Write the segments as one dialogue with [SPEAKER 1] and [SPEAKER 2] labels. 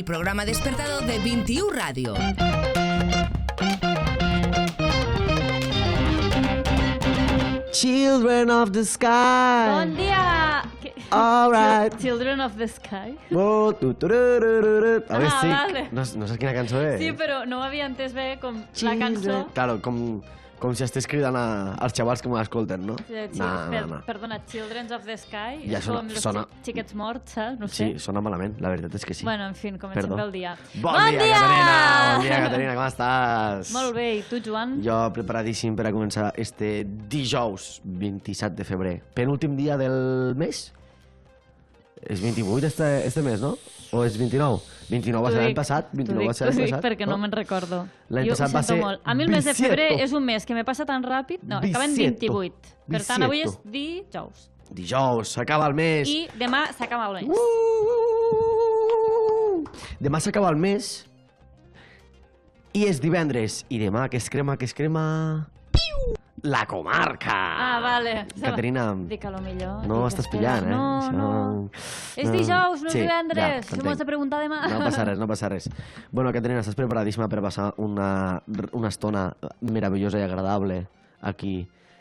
[SPEAKER 1] el programa despertador de 21 Radio.
[SPEAKER 2] Children of the Sky.
[SPEAKER 3] Bon dia!
[SPEAKER 2] All right.
[SPEAKER 3] Children of the Sky.
[SPEAKER 2] Oh, a veure, sí.
[SPEAKER 3] Vale.
[SPEAKER 2] No saps quina cançó és?
[SPEAKER 3] Sí, però no ho havia entès bé com la cançó.
[SPEAKER 2] Claro, com si estigués cridant als xavals que m'escolten, no?
[SPEAKER 3] No. Perdona, Children of the Sky.
[SPEAKER 2] Ja
[SPEAKER 3] és com
[SPEAKER 2] sona...
[SPEAKER 3] els xiquets morts, saps? No sé.
[SPEAKER 2] Sí, sona malament, la veritat és que sí.
[SPEAKER 3] Bueno, en fi, comencem pel dia.
[SPEAKER 2] Bon dia, Caterina! Bon dia, Caterina, com estàs?
[SPEAKER 3] Molt bé, i tu, Joan?
[SPEAKER 2] Jo preparadíssim per a començar este dijous 27 de febrer. Penúltim dia del mes? És 28 este mes, no? O és 29? 29 va ser l'any passat? 29 va ser l'any passat?
[SPEAKER 3] T'ho dic perquè no me'n recordo.
[SPEAKER 2] L'any passat va ser...
[SPEAKER 3] A mi el mes de febrer és un mes que me passa tan ràpid. No, acaba en 28. Per tant, avui és dijous.
[SPEAKER 2] Dijous, s'acaba el mes.
[SPEAKER 3] I demà s'acaba el mes.
[SPEAKER 2] Demà s'acaba el mes. I és divendres. I demà, què es crema? La comarca!
[SPEAKER 3] Ah, vale.
[SPEAKER 2] Caterina,
[SPEAKER 3] dic a lo millor.
[SPEAKER 2] no estàs pillant, eh?
[SPEAKER 3] No. És dijous, no és divendres. Tu m'has de preguntar demà.
[SPEAKER 2] No passa res. Bueno, Caterina, estàs preparadíssima per passar una estona meravellosa i agradable aquí,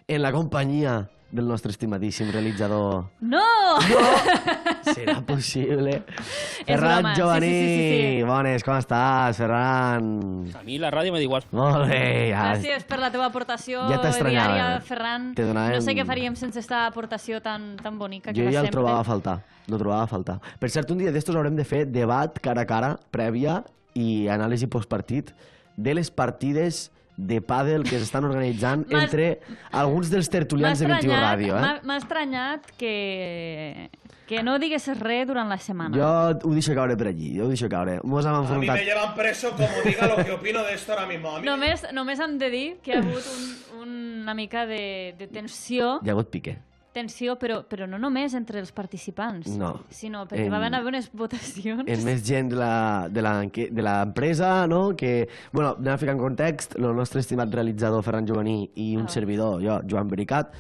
[SPEAKER 2] en la companyia del nostre estimadíssim realitzador.
[SPEAKER 3] No!
[SPEAKER 2] Serà possible?
[SPEAKER 3] És
[SPEAKER 2] Ferran
[SPEAKER 3] broma,
[SPEAKER 2] Jovaní,
[SPEAKER 3] sí.
[SPEAKER 2] bones, com estàs, Ferran?
[SPEAKER 4] A mi la ràdio m'ha igual.
[SPEAKER 2] Molt bé, ja.
[SPEAKER 3] Gràcies per la teva aportació
[SPEAKER 2] Ja t'estranyava.
[SPEAKER 3] diària, Ferran.
[SPEAKER 2] Te donàvem-
[SPEAKER 3] No sé què faríem sense esta aportació tan bonica que
[SPEAKER 2] Jo
[SPEAKER 3] fa
[SPEAKER 2] ja el
[SPEAKER 3] sempre.
[SPEAKER 2] trobava a faltar, no trobava a faltar. Per cert, un dia d'estos haurem de fer debat cara a cara, prèvia i anàlisi postpartit de les partides de pàdel que s'estan organitzant entre alguns dels tertulians de 21 Ràdio.
[SPEAKER 3] M'ha estranyat que no diguessis res durant la setmana.
[SPEAKER 2] Jo ho deixo caure per allí, Mos hem
[SPEAKER 5] A mí
[SPEAKER 2] enfrontat...
[SPEAKER 5] me llevan preso como diga lo que opino de esto ahora mismo. A mí
[SPEAKER 3] Només hem de dir que hi ha hagut una mica de tensió,
[SPEAKER 2] Hi ha hagut pique.
[SPEAKER 3] però no només entre els participants,
[SPEAKER 2] No.
[SPEAKER 3] sinó perquè va haver unes votacions.
[SPEAKER 2] En més gent de l'empresa, no? Que, bueno, anem a ficar en context, el nostre estimat realitzador Ferran Jovaní i un servidor, jo, Joan Bricat,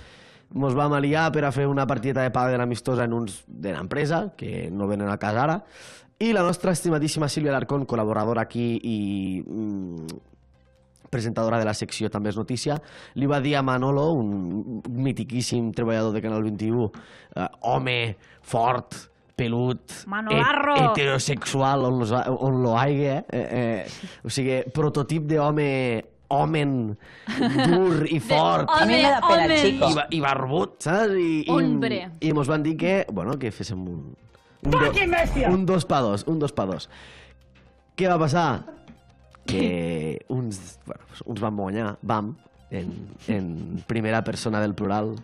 [SPEAKER 2] mos vam aliar per a fer una partida de pàdel amistosa en uns de l'empresa, que no venen a casa ara, i la nostra estimadíssima Sílvia Alarcón, col·laboradora aquí i presentadora de la secció També és notícia, li va dir a Manolo, un mitiquíssim treballador de Canal 21, home fort, pelut,
[SPEAKER 3] Manolarro.
[SPEAKER 2] heterosexual, on lo hagi, o sigui, prototip d'home dur i fort i barbut, saps?
[SPEAKER 3] Hombre.
[SPEAKER 2] I mos van dir que, bueno, que féssim un dos pa dos. Què va passar? Que uns van guanyar, en primera persona del plural,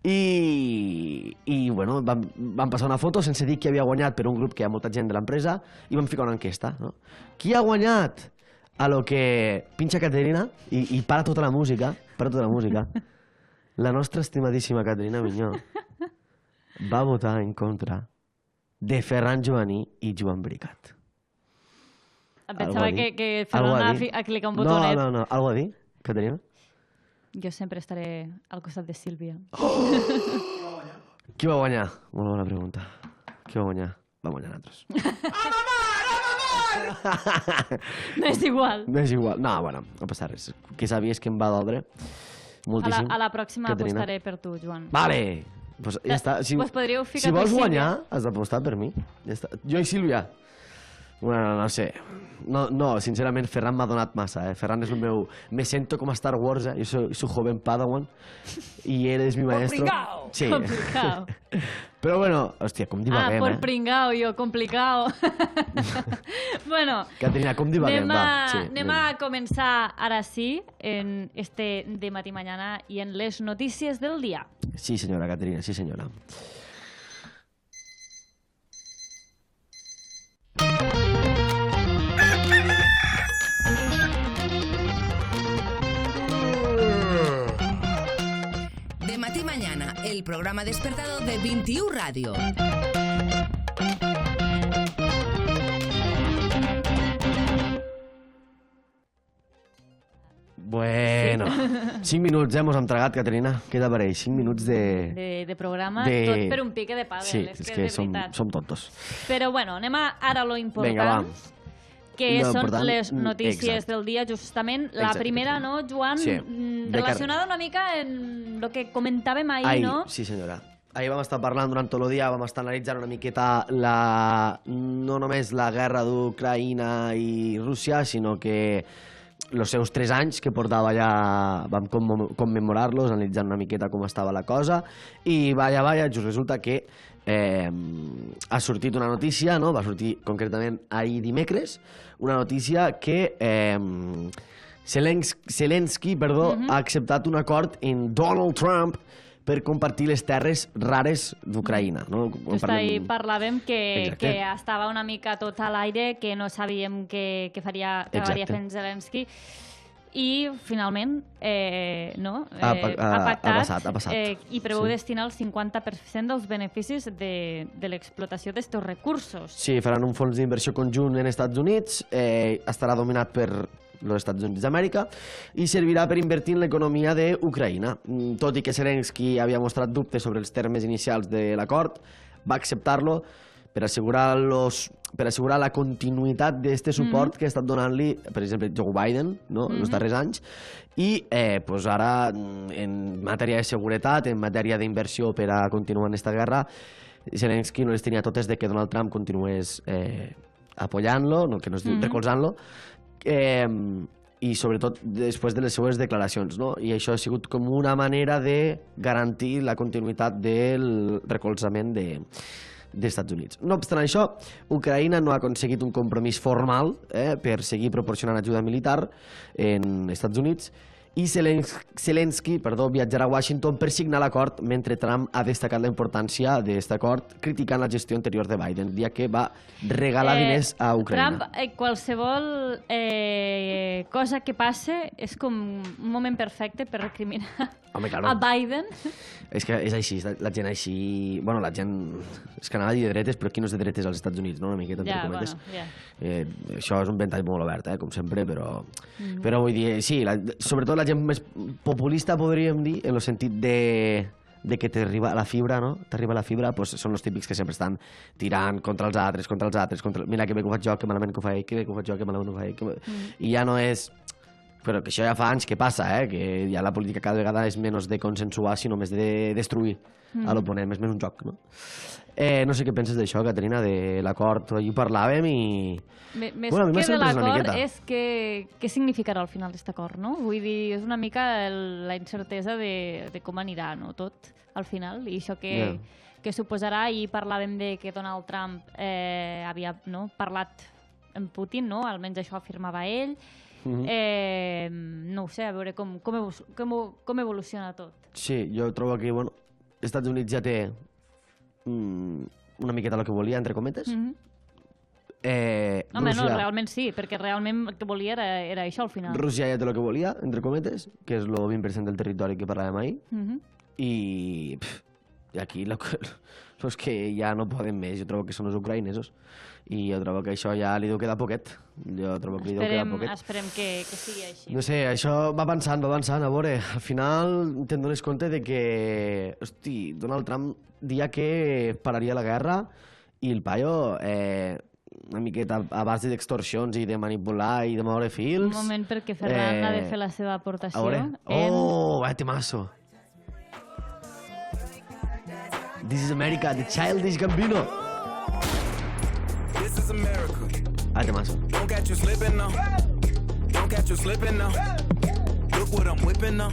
[SPEAKER 2] i bueno, vam passar una foto sense dir qui havia guanyat per un grup que hi ha molta gent de l'empresa i vam ficar una enquesta, no? Qui ha guanyat? A lo que pinxa Caterina i para tota la música, la nostra estimadíssima Caterina Minyó va votar en contra de Ferran Jovaní i Joan Bricat.
[SPEAKER 3] Em pensava que Ferran a clicar un botonet.
[SPEAKER 2] No, algo a dir, Caterina?
[SPEAKER 3] Jo sempre estaré al costat de Sílvia.
[SPEAKER 2] Qui va guanyar? Molt bona pregunta. Qui va guanyar? Va guanyar nosaltres.
[SPEAKER 3] No és igual.
[SPEAKER 2] No, bueno, no passa res. Que sabies que em va doldre moltíssim.
[SPEAKER 3] A la pròxima
[SPEAKER 2] Caterina.
[SPEAKER 3] apostaré per tu, Joan.
[SPEAKER 2] Vale, pues ja està.
[SPEAKER 3] Pues podríeu ficar
[SPEAKER 2] si vols
[SPEAKER 3] tu i
[SPEAKER 2] guanyar, has d'apostar per mi. Ja està. Jo i Sílvia. Bueno, no sé. No, sincerament, Ferran m'ha donat massa, Ferran és el meu... Me sento com a Star Wars, Jo soy su joven Padawan y él es mi maestro.
[SPEAKER 3] Complicao.
[SPEAKER 2] Sí.
[SPEAKER 3] Complicao.
[SPEAKER 2] Però bueno, hòstia, com divaguem,
[SPEAKER 3] por pringao, jo, complicao. Bueno,
[SPEAKER 2] Caterina, com divaguem,
[SPEAKER 3] anem a començar ara sí en este de Matí Mañana i en les notícies del dia.
[SPEAKER 2] Sí, senyora Caterina, sí, senyora.
[SPEAKER 1] De Matí Mañana, el programa despertador de 21 Radio.
[SPEAKER 2] Bueno, Bueno, 5 minuts, mos hem tragat, Caterina. Què t'apareix? 5 minuts
[SPEAKER 3] de programa, tot per un pique de pàdel.
[SPEAKER 2] Sí, és que
[SPEAKER 3] de veritat.
[SPEAKER 2] som tontos.
[SPEAKER 3] Però bueno, anem ara a lo important.
[SPEAKER 2] Vinga, va.
[SPEAKER 3] Que
[SPEAKER 2] Lo
[SPEAKER 3] són
[SPEAKER 2] important,
[SPEAKER 3] les notícies
[SPEAKER 2] exacte.
[SPEAKER 3] del dia, justament. La
[SPEAKER 2] Exacte,
[SPEAKER 3] primera, no, Joan?
[SPEAKER 2] Sí.
[SPEAKER 3] Relacionada una mica en el que comentàvem ahir, no?
[SPEAKER 2] Sí, senyora. Ahir vam estar parlant durant tot el dia, vam estar analitzant una miqueta no només la guerra d'Ucraïna i Rússia, sinó que els seus 3 anys que portava allà, vam commemorar-los, analitzant una miqueta com estava la cosa, i vaya, just resulta que ha sortit una notícia, no? Va sortir concretament ahir dimecres, una notícia que Zelensky ha acceptat un acord amb Donald Trump per compartir les terres rares d'Ucraïna. No?
[SPEAKER 3] Just ahir parlàvem que
[SPEAKER 2] Exacte.
[SPEAKER 3] estava una mica tot a l'aire, que no sabíem què acabaria fent Zelensky, i finalment ha
[SPEAKER 2] passat.
[SPEAKER 3] I preveu destinar el 50% dels beneficis de l'explotació d'aquests recursos.
[SPEAKER 2] Sí, faran un fons d'inversió conjunt en Estats Units, estarà dominat per els Estats Units d'Amèrica i servirà per invertir en l'economia d'Ucraïna. Tot i que Zelensky havia mostrat dubtes sobre els termes inicials de l'acord, va acceptar-lo per assegurar la continuïtat d'aquest suport que ha estat donant-li, per exemple, Joe Biden, no? Els darrers anys, i ara, en matèria de seguretat, en matèria d'inversió per a continuar en aquesta guerra, Zelensky no les tenia totes de que Donald Trump continués apoyant-lo, no, que no es diu recolzant-lo, i sobretot després de les seues declaracions, no? I això ha sigut com una manera de garantir la continuïtat del recolzament dels Estats Units. No obstant això, Ucraïna no ha aconseguit un compromís formal per seguir proporcionant ajuda militar en Estats Units, i Zelensky viatjarà a Washington per signar l'acord, mentre Trump ha destacat la importància d'aquest acord, criticant la gestió anterior de Biden, dia que va regalar diners a Ucraïna.
[SPEAKER 3] Trump, qualsevol cosa que passe és com un moment perfecte per recriminar a Biden.
[SPEAKER 2] És que és així, la gent així... Bueno, la gent... És que anava a dir de dretes, però aquí no és de dretes als Estats Units, no? Una miqueta, entre cometes. Això és un ventall molt obert, com sempre, però vull dir, sí, sobretot la gent més populista, podríem dir, en el sentit de que t'arriba la fibra, no? T'arriba la fibra, doncs són els típics que sempre estan tirant contra els altres, mira que bé que ho faig jo, que malament que ho faig, que bé que ho faig jo, que malament ho faig... I ja no és... Però que això ja fa anys que passa, que ja la política cada vegada és menys de consensuar, sinó més de destruir a l'oponent, és més un joc, no? No sé què penses d'això, Caterina, de l'acord, ahir parlàvem i...
[SPEAKER 3] Més que de l'acord és què significarà al final d'aquest acord, no? Vull dir, és una mica la incertesa de com anirà, no?, tot, al final, i això que suposarà, i parlàvem de que Donald Trump havia parlat amb Putin, no?, almenys això afirmava ell. No ho sé, a veure com evoluciona tot.
[SPEAKER 2] Sí, jo trobo que, bueno, els Estats Units ja té una miqueta el que volia, entre cometes.
[SPEAKER 3] Home, no, realment sí, perquè realment el que volia era això al final.
[SPEAKER 2] Rússia ja té el que volia, entre cometes, que és el 20% del territori que parlàvem ahir, i aquí els que ja no poden més, jo trobo que són els ucraïnesos, i jo trobo que això ja li deu quedar poquet.
[SPEAKER 3] Esperem que sigui així.
[SPEAKER 2] No sé, això va avançant, a veure, al final te'n dones compte de que, hosti, Donald Trump dia que pararia la guerra i el paio, una miqueta a base d'extorsions i de manipular i de moure fils...
[SPEAKER 3] Un moment, perquè Ferran ha de fer la seva aportació.
[SPEAKER 2] A veure, vaya temazo. This is America, the Childish Gambino.
[SPEAKER 6] This is America.
[SPEAKER 2] Temazo.
[SPEAKER 6] Don't catch you slipping now. Don't catch you slipping now. Look what I'm whipping now.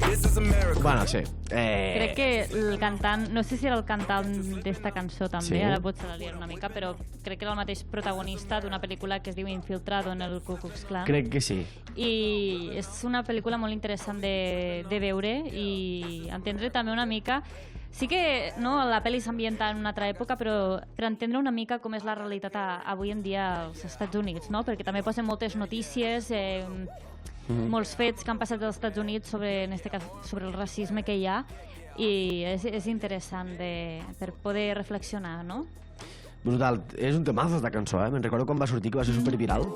[SPEAKER 6] This is America.
[SPEAKER 2] Bueno, sí.
[SPEAKER 3] Crec que el cantant, no sé si era el cantant d'esta cançó també, ara potser la liar una mica, però crec que era el mateix protagonista d'una pel·lícula que es diu Infiltrado en el Ku Klux Klan.
[SPEAKER 2] Crec que sí.
[SPEAKER 3] I és una pel·lícula molt interessant de veure i entendre també una mica. Sí que la pel·li s'ambienta en una altra època, però per entendre una mica com és la realitat avui en dia als Estats Units, no? Perquè també posen moltes notícies, molts fets que han passat als Estats Units en aquest cas, sobre el racisme que hi ha, i és interessant per poder reflexionar, no?
[SPEAKER 2] Brutal. És un temazo, esta cançó, Me'n recordo quan va sortir, que va ser superviral.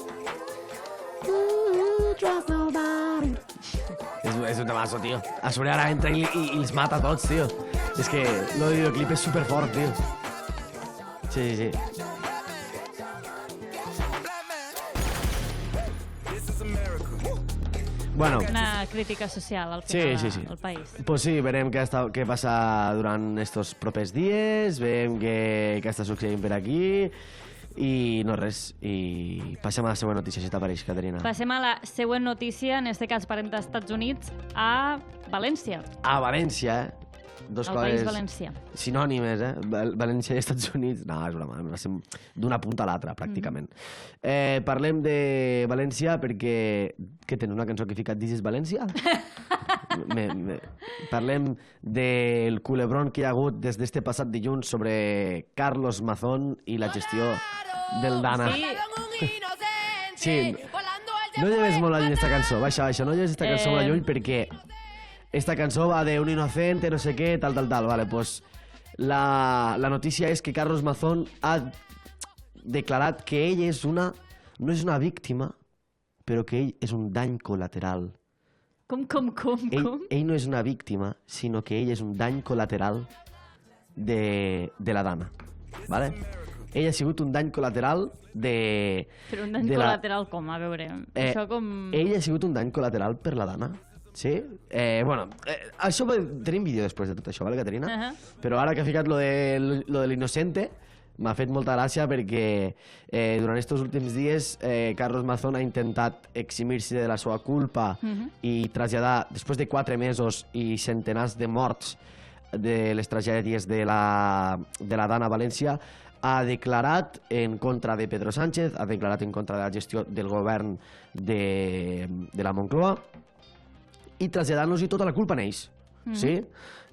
[SPEAKER 2] trust nobody. És un temazo, tio. A sobre ara entra i els mata a tots, tio. És que el videoclip és superfort, tio. Sí, sí, sí. Bueno.
[SPEAKER 3] Una crítica social al final al país.
[SPEAKER 2] Pues sí, verem què passa durant estos propers dies, veiem què està succeint per aquí i no res. I passem a la següent notícia, si t'apareix, Caterina.
[SPEAKER 3] Passem a la següent notícia, en este cas parlem dels Estats Units, a València.
[SPEAKER 2] A València, Dos
[SPEAKER 3] País Valencià.
[SPEAKER 2] Sinònimes, València i Estats Units. No, és broma, d'una punta a l'altra, pràcticament. Parlem de València perquè... Què tens, una cançó que he ficat This is València? Parlem del culebrón que hi ha hagut des d'este passat dilluns sobre Carlos Mazón i la gestió del Dana. Sí, no lleves molt lluny esta cançó, baixa, no lleves esta cançó molt lluny perquè esta cançó va de un inocente, no sé què, tal. Vale, pues la notícia és que Carlos Mazón ha declarat que ell no és una víctima, però que ell és un dany col·lateral.
[SPEAKER 3] Com?
[SPEAKER 2] Ell no és una víctima, sinó que ell és un dany col·lateral de la Dana. Vale? Ell ha sigut un dany col·lateral de...
[SPEAKER 3] Però un dany col·lateral com? A veure, això com...
[SPEAKER 2] Ell ha sigut un dany col·lateral per la Dana. Sí? Bueno, això tenim vídeo després de tot això, vale, Caterina? Però ara que ha ficat lo de l'innocente, m'ha fet molta gràcia perquè durant aquests últims dies Carlos Mazón ha intentat eximir-se de la seva culpa i traslladar, després de 4 mesos i centenars de morts de les tragèdies de la Dana a València, ha declarat en contra de Pedro Sánchez, ha declarat en contra de la gestió del govern de la Moncloa i traslladant-los-hi tota la culpa en ells. Sí?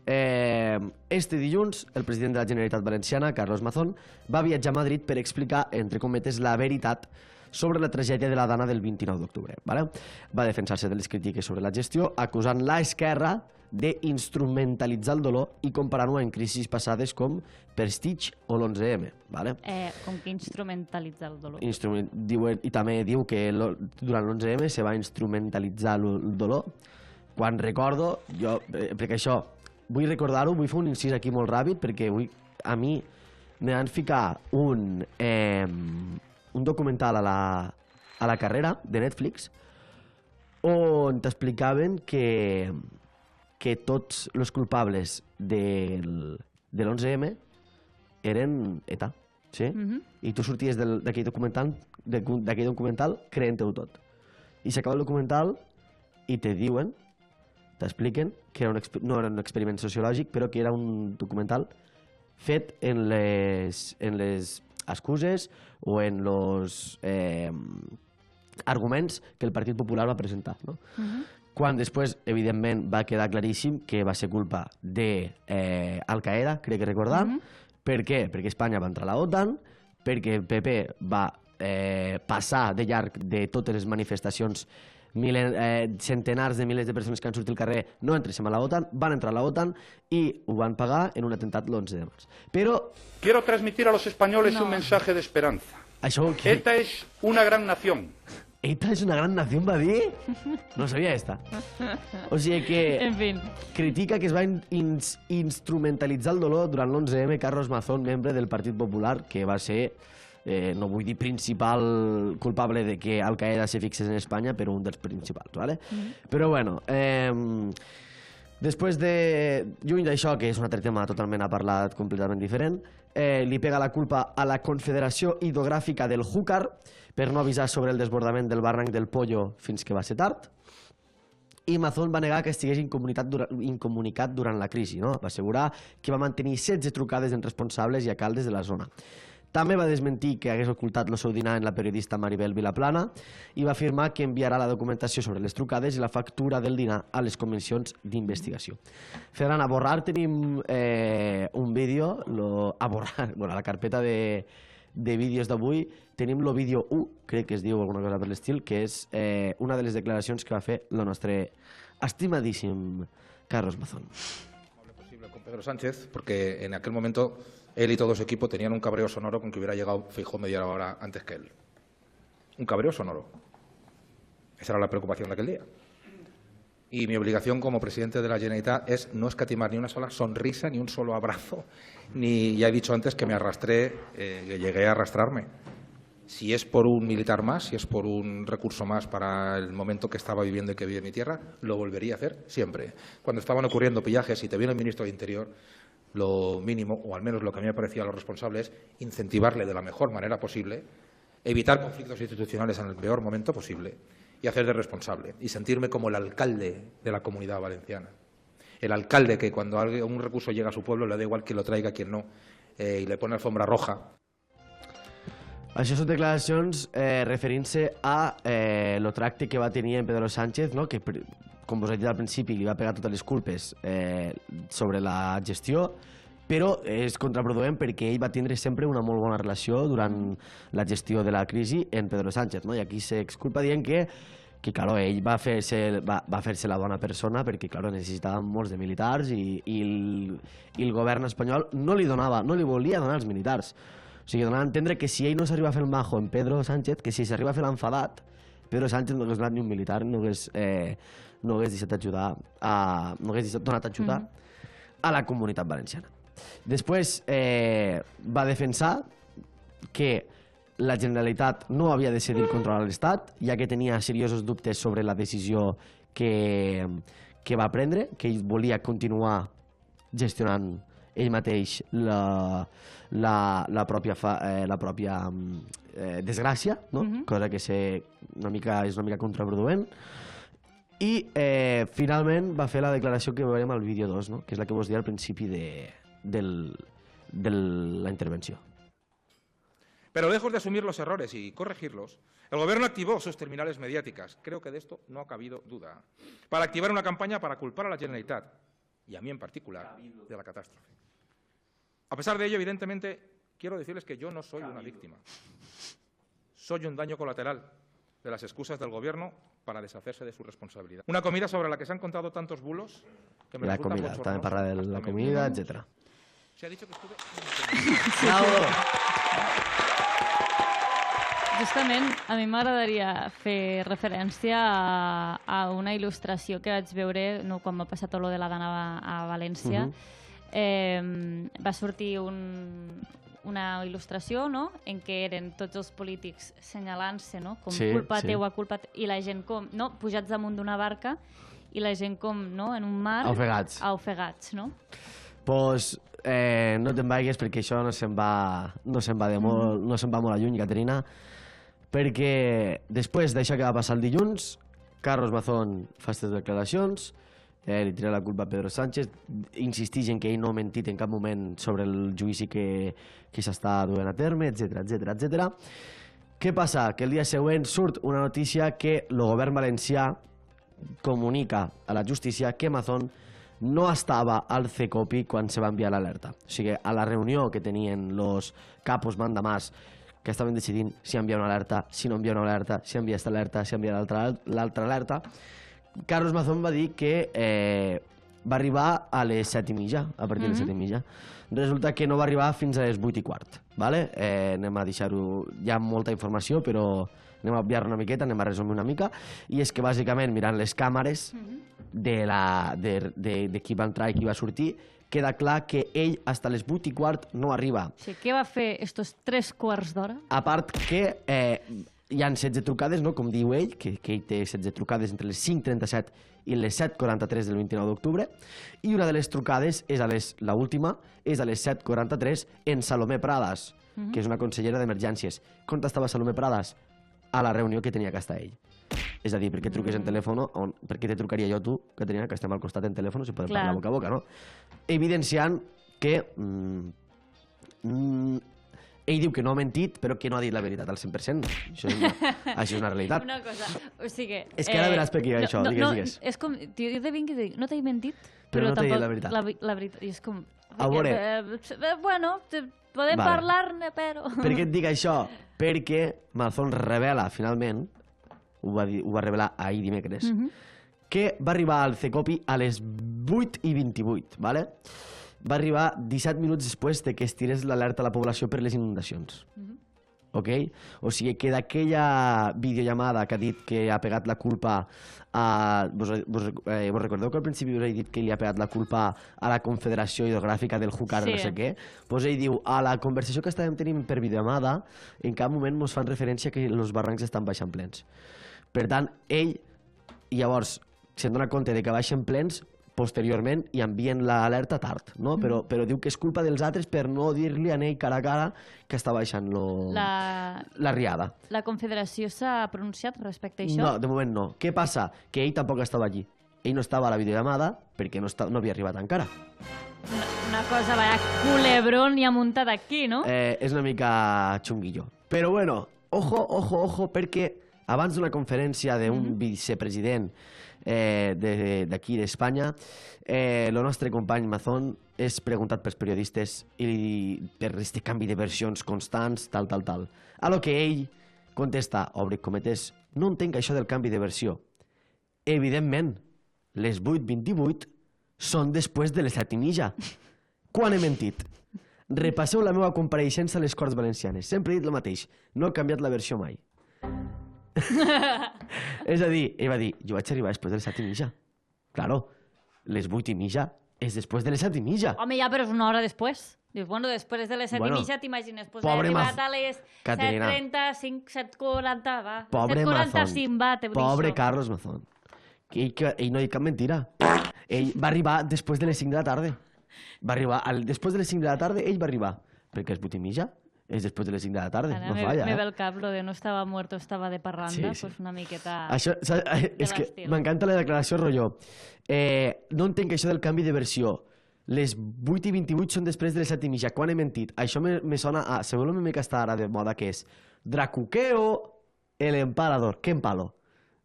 [SPEAKER 2] Este dilluns, el president de la Generalitat Valenciana, Carlos Mazón, va viatjar a Madrid per explicar, entre cometes, la veritat sobre la tragèdia de la Dana del 29 d'octubre. Vale? Va defensar-se de les crítiques sobre la gestió, acusant l'esquerra d'instrumentalitzar el dolor i comparant-ho amb crisis passades com Prestige o l'11M. Vale?
[SPEAKER 3] Com que instrumentalitzar el dolor.
[SPEAKER 2] I també diu que durant l'11M se va instrumentalitzar el dolor. Quan recordo, perquè això, vull recordar-ho, vull fer un incís aquí molt ràpid, perquè a mi me van ficar un documental a la carrera de Netflix on t'explicaven que tots els culpables de l'11M eren ETA, sí? I tu sorties d'aquell documental creent-ho tot. I s'acaba el documental i te diuen, t'expliquen que no era un experiment sociològic, però que era un documental fet en les excuses o en els arguments que el Partit Popular va presentar. No? Quan després, evidentment, va quedar claríssim que va ser culpa d'Al-Qaeda, crec que recordar. Per què? Perquè Espanya va entrar a l'OTAN, perquè el PP va passar de llarg de totes les manifestacions centenars de milers de persones que han sortit al carrer no entréssim a la OTAN, van entrar a la OTAN i ho van pagar en un atemptat l'11 de març. Però...
[SPEAKER 7] Quiero transmitir a los españoles un mensaje de esperanza. ETA es una gran nación.
[SPEAKER 2] ¿ETA es una gran nación, va dir? No sabia esta. O sigui que...
[SPEAKER 3] En fin.
[SPEAKER 2] Critica que es va instrumentalitzar el dolor durant l'11M Carlos Mazón, membre del Partit Popular, que va ser... no vull dir principal culpable de que Al-Qaeda se fixés en Espanya, però un dels principals, ¿vale? Però bueno, després de... Lluny d'això, que és un altre tema totalment a parlar completament diferent, li pega la culpa a la Confederació Hidrogràfica del Júcar per no avisar sobre el desbordament del barranc del Pollo fins que va ser tard, i Mazón va negar que estigués incomunicat durant la crisi, no? Va assegurar que va mantenir 16 trucades en responsables i alcaldes de la zona. També va desmentir que hagués ocultat el seu dinar en la periodista Maribel Vilaplana i va afirmar que enviarà la documentació sobre les trucades i la factura del dinar a les comissions d'investigació. Ferran, a borrar tenim un vídeo, a la carpeta de vídeos d'avui tenim el vídeo 1, crec que es diu alguna cosa per l'estil, que és una de les declaracions que va fer el nostre estimadíssim Carlos Mazón.
[SPEAKER 8] Posible con Pedro Sánchez, porque en aquel momento él y todo su equipo tenían un cabreo sonoro con que hubiera llegado Feijóo media hora antes que él. Un cabreo sonoro. Esa era la preocupación de aquel día. Y mi obligación como presidente de la Generalitat es no escatimar ni una sola sonrisa, ni un solo abrazo, ni, ya he dicho antes que me arrastré, que llegué a arrastrarme. Si es por un militar más, si es por un recurso más para el momento que estaba viviendo y que vive mi tierra, lo volvería a hacer siempre. Cuando estaban ocurriendo pillajes y te viene el ministro de Interior, lo mínimo, o al menos lo que a mí me parecía lo responsable, es incentivarle de la mejor manera posible, evitar conflictos institucionales en el peor momento posible y hacer de responsable y sentirme como el alcalde de la Comunidad Valenciana. El alcalde que cuando un recurso llega a su pueblo le da igual quién lo traiga, quién no, y le pone alfombra roja.
[SPEAKER 2] Això són declaracions referint-se a el tracte que va tenir en Pedro Sánchez, no? Que, com us he dit al principi, li va pegar totes les culpes sobre la gestió, però és contraproduent perquè ell va tindre sempre una molt bona relació durant la gestió de la crisi en Pedro Sánchez, no? I aquí s'exculpa dient que claro, ell va fer-se la bona persona perquè claro, necessitàvem molts de militars i el govern espanyol no li volia donar els militars. O sigui, donava a entendre que si ell no s'arriba a fer el majo en Pedro Sánchez, que si s'arriba a fer l'enfadat, Pedro Sánchez no hagués donat ni un militar, no hagués donat ajuda a la Comunitat Valenciana. Després va defensar que la Generalitat no havia de cedir el control a l'Estat, ja que tenia seriosos dubtes sobre la decisió que va prendre, que ell volia continuar gestionant ell mateix la pròpia desgràcia, cosa que és una mica contraproduent. I finalment va fer la declaració que veurem al vídeo 2, que és la que vos deia al principi de la intervenció.
[SPEAKER 8] Pero lejos de asumir los errores y corregirlos, el Gobierno activó sus terminales mediáticas, creo que de esto no ha cabido duda, para activar una campaña para culpar a la Generalitat, y a mí en particular, de la catástrofe. A pesar de ello, evidentemente, quiero decirles que yo no soy una víctima. Soy un daño colateral de las excusas del Gobierno para deshacerse de su responsabilidad. Una comida sobre la que se han contado tantos bulos que me resulta bochornoso.
[SPEAKER 2] També parla de la comida, etc.
[SPEAKER 8] Se ha dicho que estuve...
[SPEAKER 3] Justament, a mi m'agradaria fer referència a una il·lustració que vaig veure quan va passar tot lo de la Dana a València. Va sortir una il·lustració en què eren tots els polítics senyalant-se com culpa teua, culpa... I la gent com pujats damunt d'una barca i la gent com en un mar... Ofegats, no?
[SPEAKER 2] Doncs no te'n vaigues perquè això no se'n va molt a lluny, Caterina, perquè després d'això que va passar el dilluns, Carlos Mazón fa aquestes declaracions, li tira la culpa a Pedro Sánchez, insisteix en que ell no ha mentit en cap moment sobre el judici que s'està duent a terme, etc. Què passa? Que el dia següent surt una notícia que el govern valencià comunica a la justícia que Mazón no estava al CECOPI quan se va enviar l'alerta. O sigui, a la reunió que tenien els capos mandamàs que estaven decidint si enviar una alerta, si no enviar una alerta, si enviar aquesta alerta, si enviar l'altra alerta, Carlos Mazón va dir que va arribar a les 7:30, a partir de les 7:30. Resulta que no va arribar fins a les 8:15. Anem a deixar-ho... Hi ha molta informació, però anem a obviar una miqueta, anem a resumir una mica. I és que, bàsicament, mirant les càmeres de qui va entrar i qui va sortir, queda clar que ell, fins a les 8:15, no arriba.
[SPEAKER 3] O sigui, què va fer estos 3/4 d'hora?
[SPEAKER 2] A part que hi ha 16 trucades, com diu ell, que ell té 16 trucades entre les 5:37 i les 7:43 del 29 d'octubre, i una de les trucades, l'última, és a les 7:43 en Salomé Pradas, que és una consellera d'emergències. On estava Salomé Pradas? A la reunió que tenia que estar ell. És a dir, per què truques en telèfon? Per què te trucaria jo a tu, Caterina, que estem al costat en telèfon, si podem parlar boca a boca, no? Evidenciant que ell diu que no ha mentit, però que no ha dit la veritat al 100%. Això és una realitat.
[SPEAKER 3] Una cosa, o sigui...
[SPEAKER 2] És que ara veràs per què això, digues.
[SPEAKER 3] És com, jo de vinc i dic, no t'he mentit,
[SPEAKER 2] però no t'he dit la veritat.
[SPEAKER 3] La veritat, i és com...
[SPEAKER 2] A veure...
[SPEAKER 3] Bueno, podem parlar-ne, però...
[SPEAKER 2] Per què et dic això? Perquè Mazón revela, finalment, ho va revelar ahir dimecres, que va arribar al CECOPI a les 8:28, ¿vale? Va arribar 17 minuts després de que es tirés l'alerta a la població per les inundacions. ok? O sigui que d'aquella videollamada que ha dit que ha pegat la culpa a... Vos recordeu que al principi us he dit que li ha pegat la culpa a la Confederació Hidrogràfica del Júcar, no sé què? Doncs ell diu, a la conversació que estàvem tenint per videollamada, en cap moment ens fan referència que els barrancs estan baixant plens. Per tant, ell, llavors, se'n dona compte de que baixen plens, posteriorment i envien l'alerta tard, no? Però diu que és culpa dels altres per no dir-li a ell cara a cara que està baixant la riada.
[SPEAKER 3] La Confederació s'ha pronunciat respecte a això?
[SPEAKER 2] No, de moment no. Què passa? Que ell tampoc estava allí. Ell no estava a la videollamada perquè no havia arribat encara.
[SPEAKER 3] Una cosa, vaya culebrón ja muntat aquí, no?
[SPEAKER 2] És una mica xunguillo. Però bueno, ojo, perquè abans d'una conferència d'un vicepresident d'aquí d'Espanya, el nostre company Mazón és preguntat pels periodistes i per aquest canvi de versions constants, tal. A lo que ell contesta, obre cometes, no entenc això del canvi de versió. Evidentment, les 8:28 són després de les 7:30. Quan he mentit? Repasseu la meva compareixença a les Corts Valencianes. Sempre he dit el mateix. No he canviat la versió mai. És a dir, ell va dir, jo vaig arribar després de les 7:30. Claro, les 8:30 és després de les 7:30.
[SPEAKER 3] Home, ja, però és una hora després. Dius, bueno, després de les 7:30 t'imagines, pues he arribat a les 7:35, 7:40, va.
[SPEAKER 2] Pobre
[SPEAKER 3] 7:45, va, te vull dir això.
[SPEAKER 2] Pobre Carlos Mazón. Ell no ha dit cap mentira. Ell va arribar després de les 5 de la tarda. Després de les 5 de la tarda, ell va arribar. Perquè és 8:30. És després de les 5 de la tarda, no falla.
[SPEAKER 3] Me ve el cap, lo de no estava muerto, estava de parranda, pues una miqueta...
[SPEAKER 2] Això, és que m'encanta la declaració rotllo. No entenc això del canvi de versió. Les 8:28 són després de les 7:30. Quan he mentit? Això me sona a... Segurament que està ara de moda, que és Dracuqueo el empalador. ¿Qué empalo?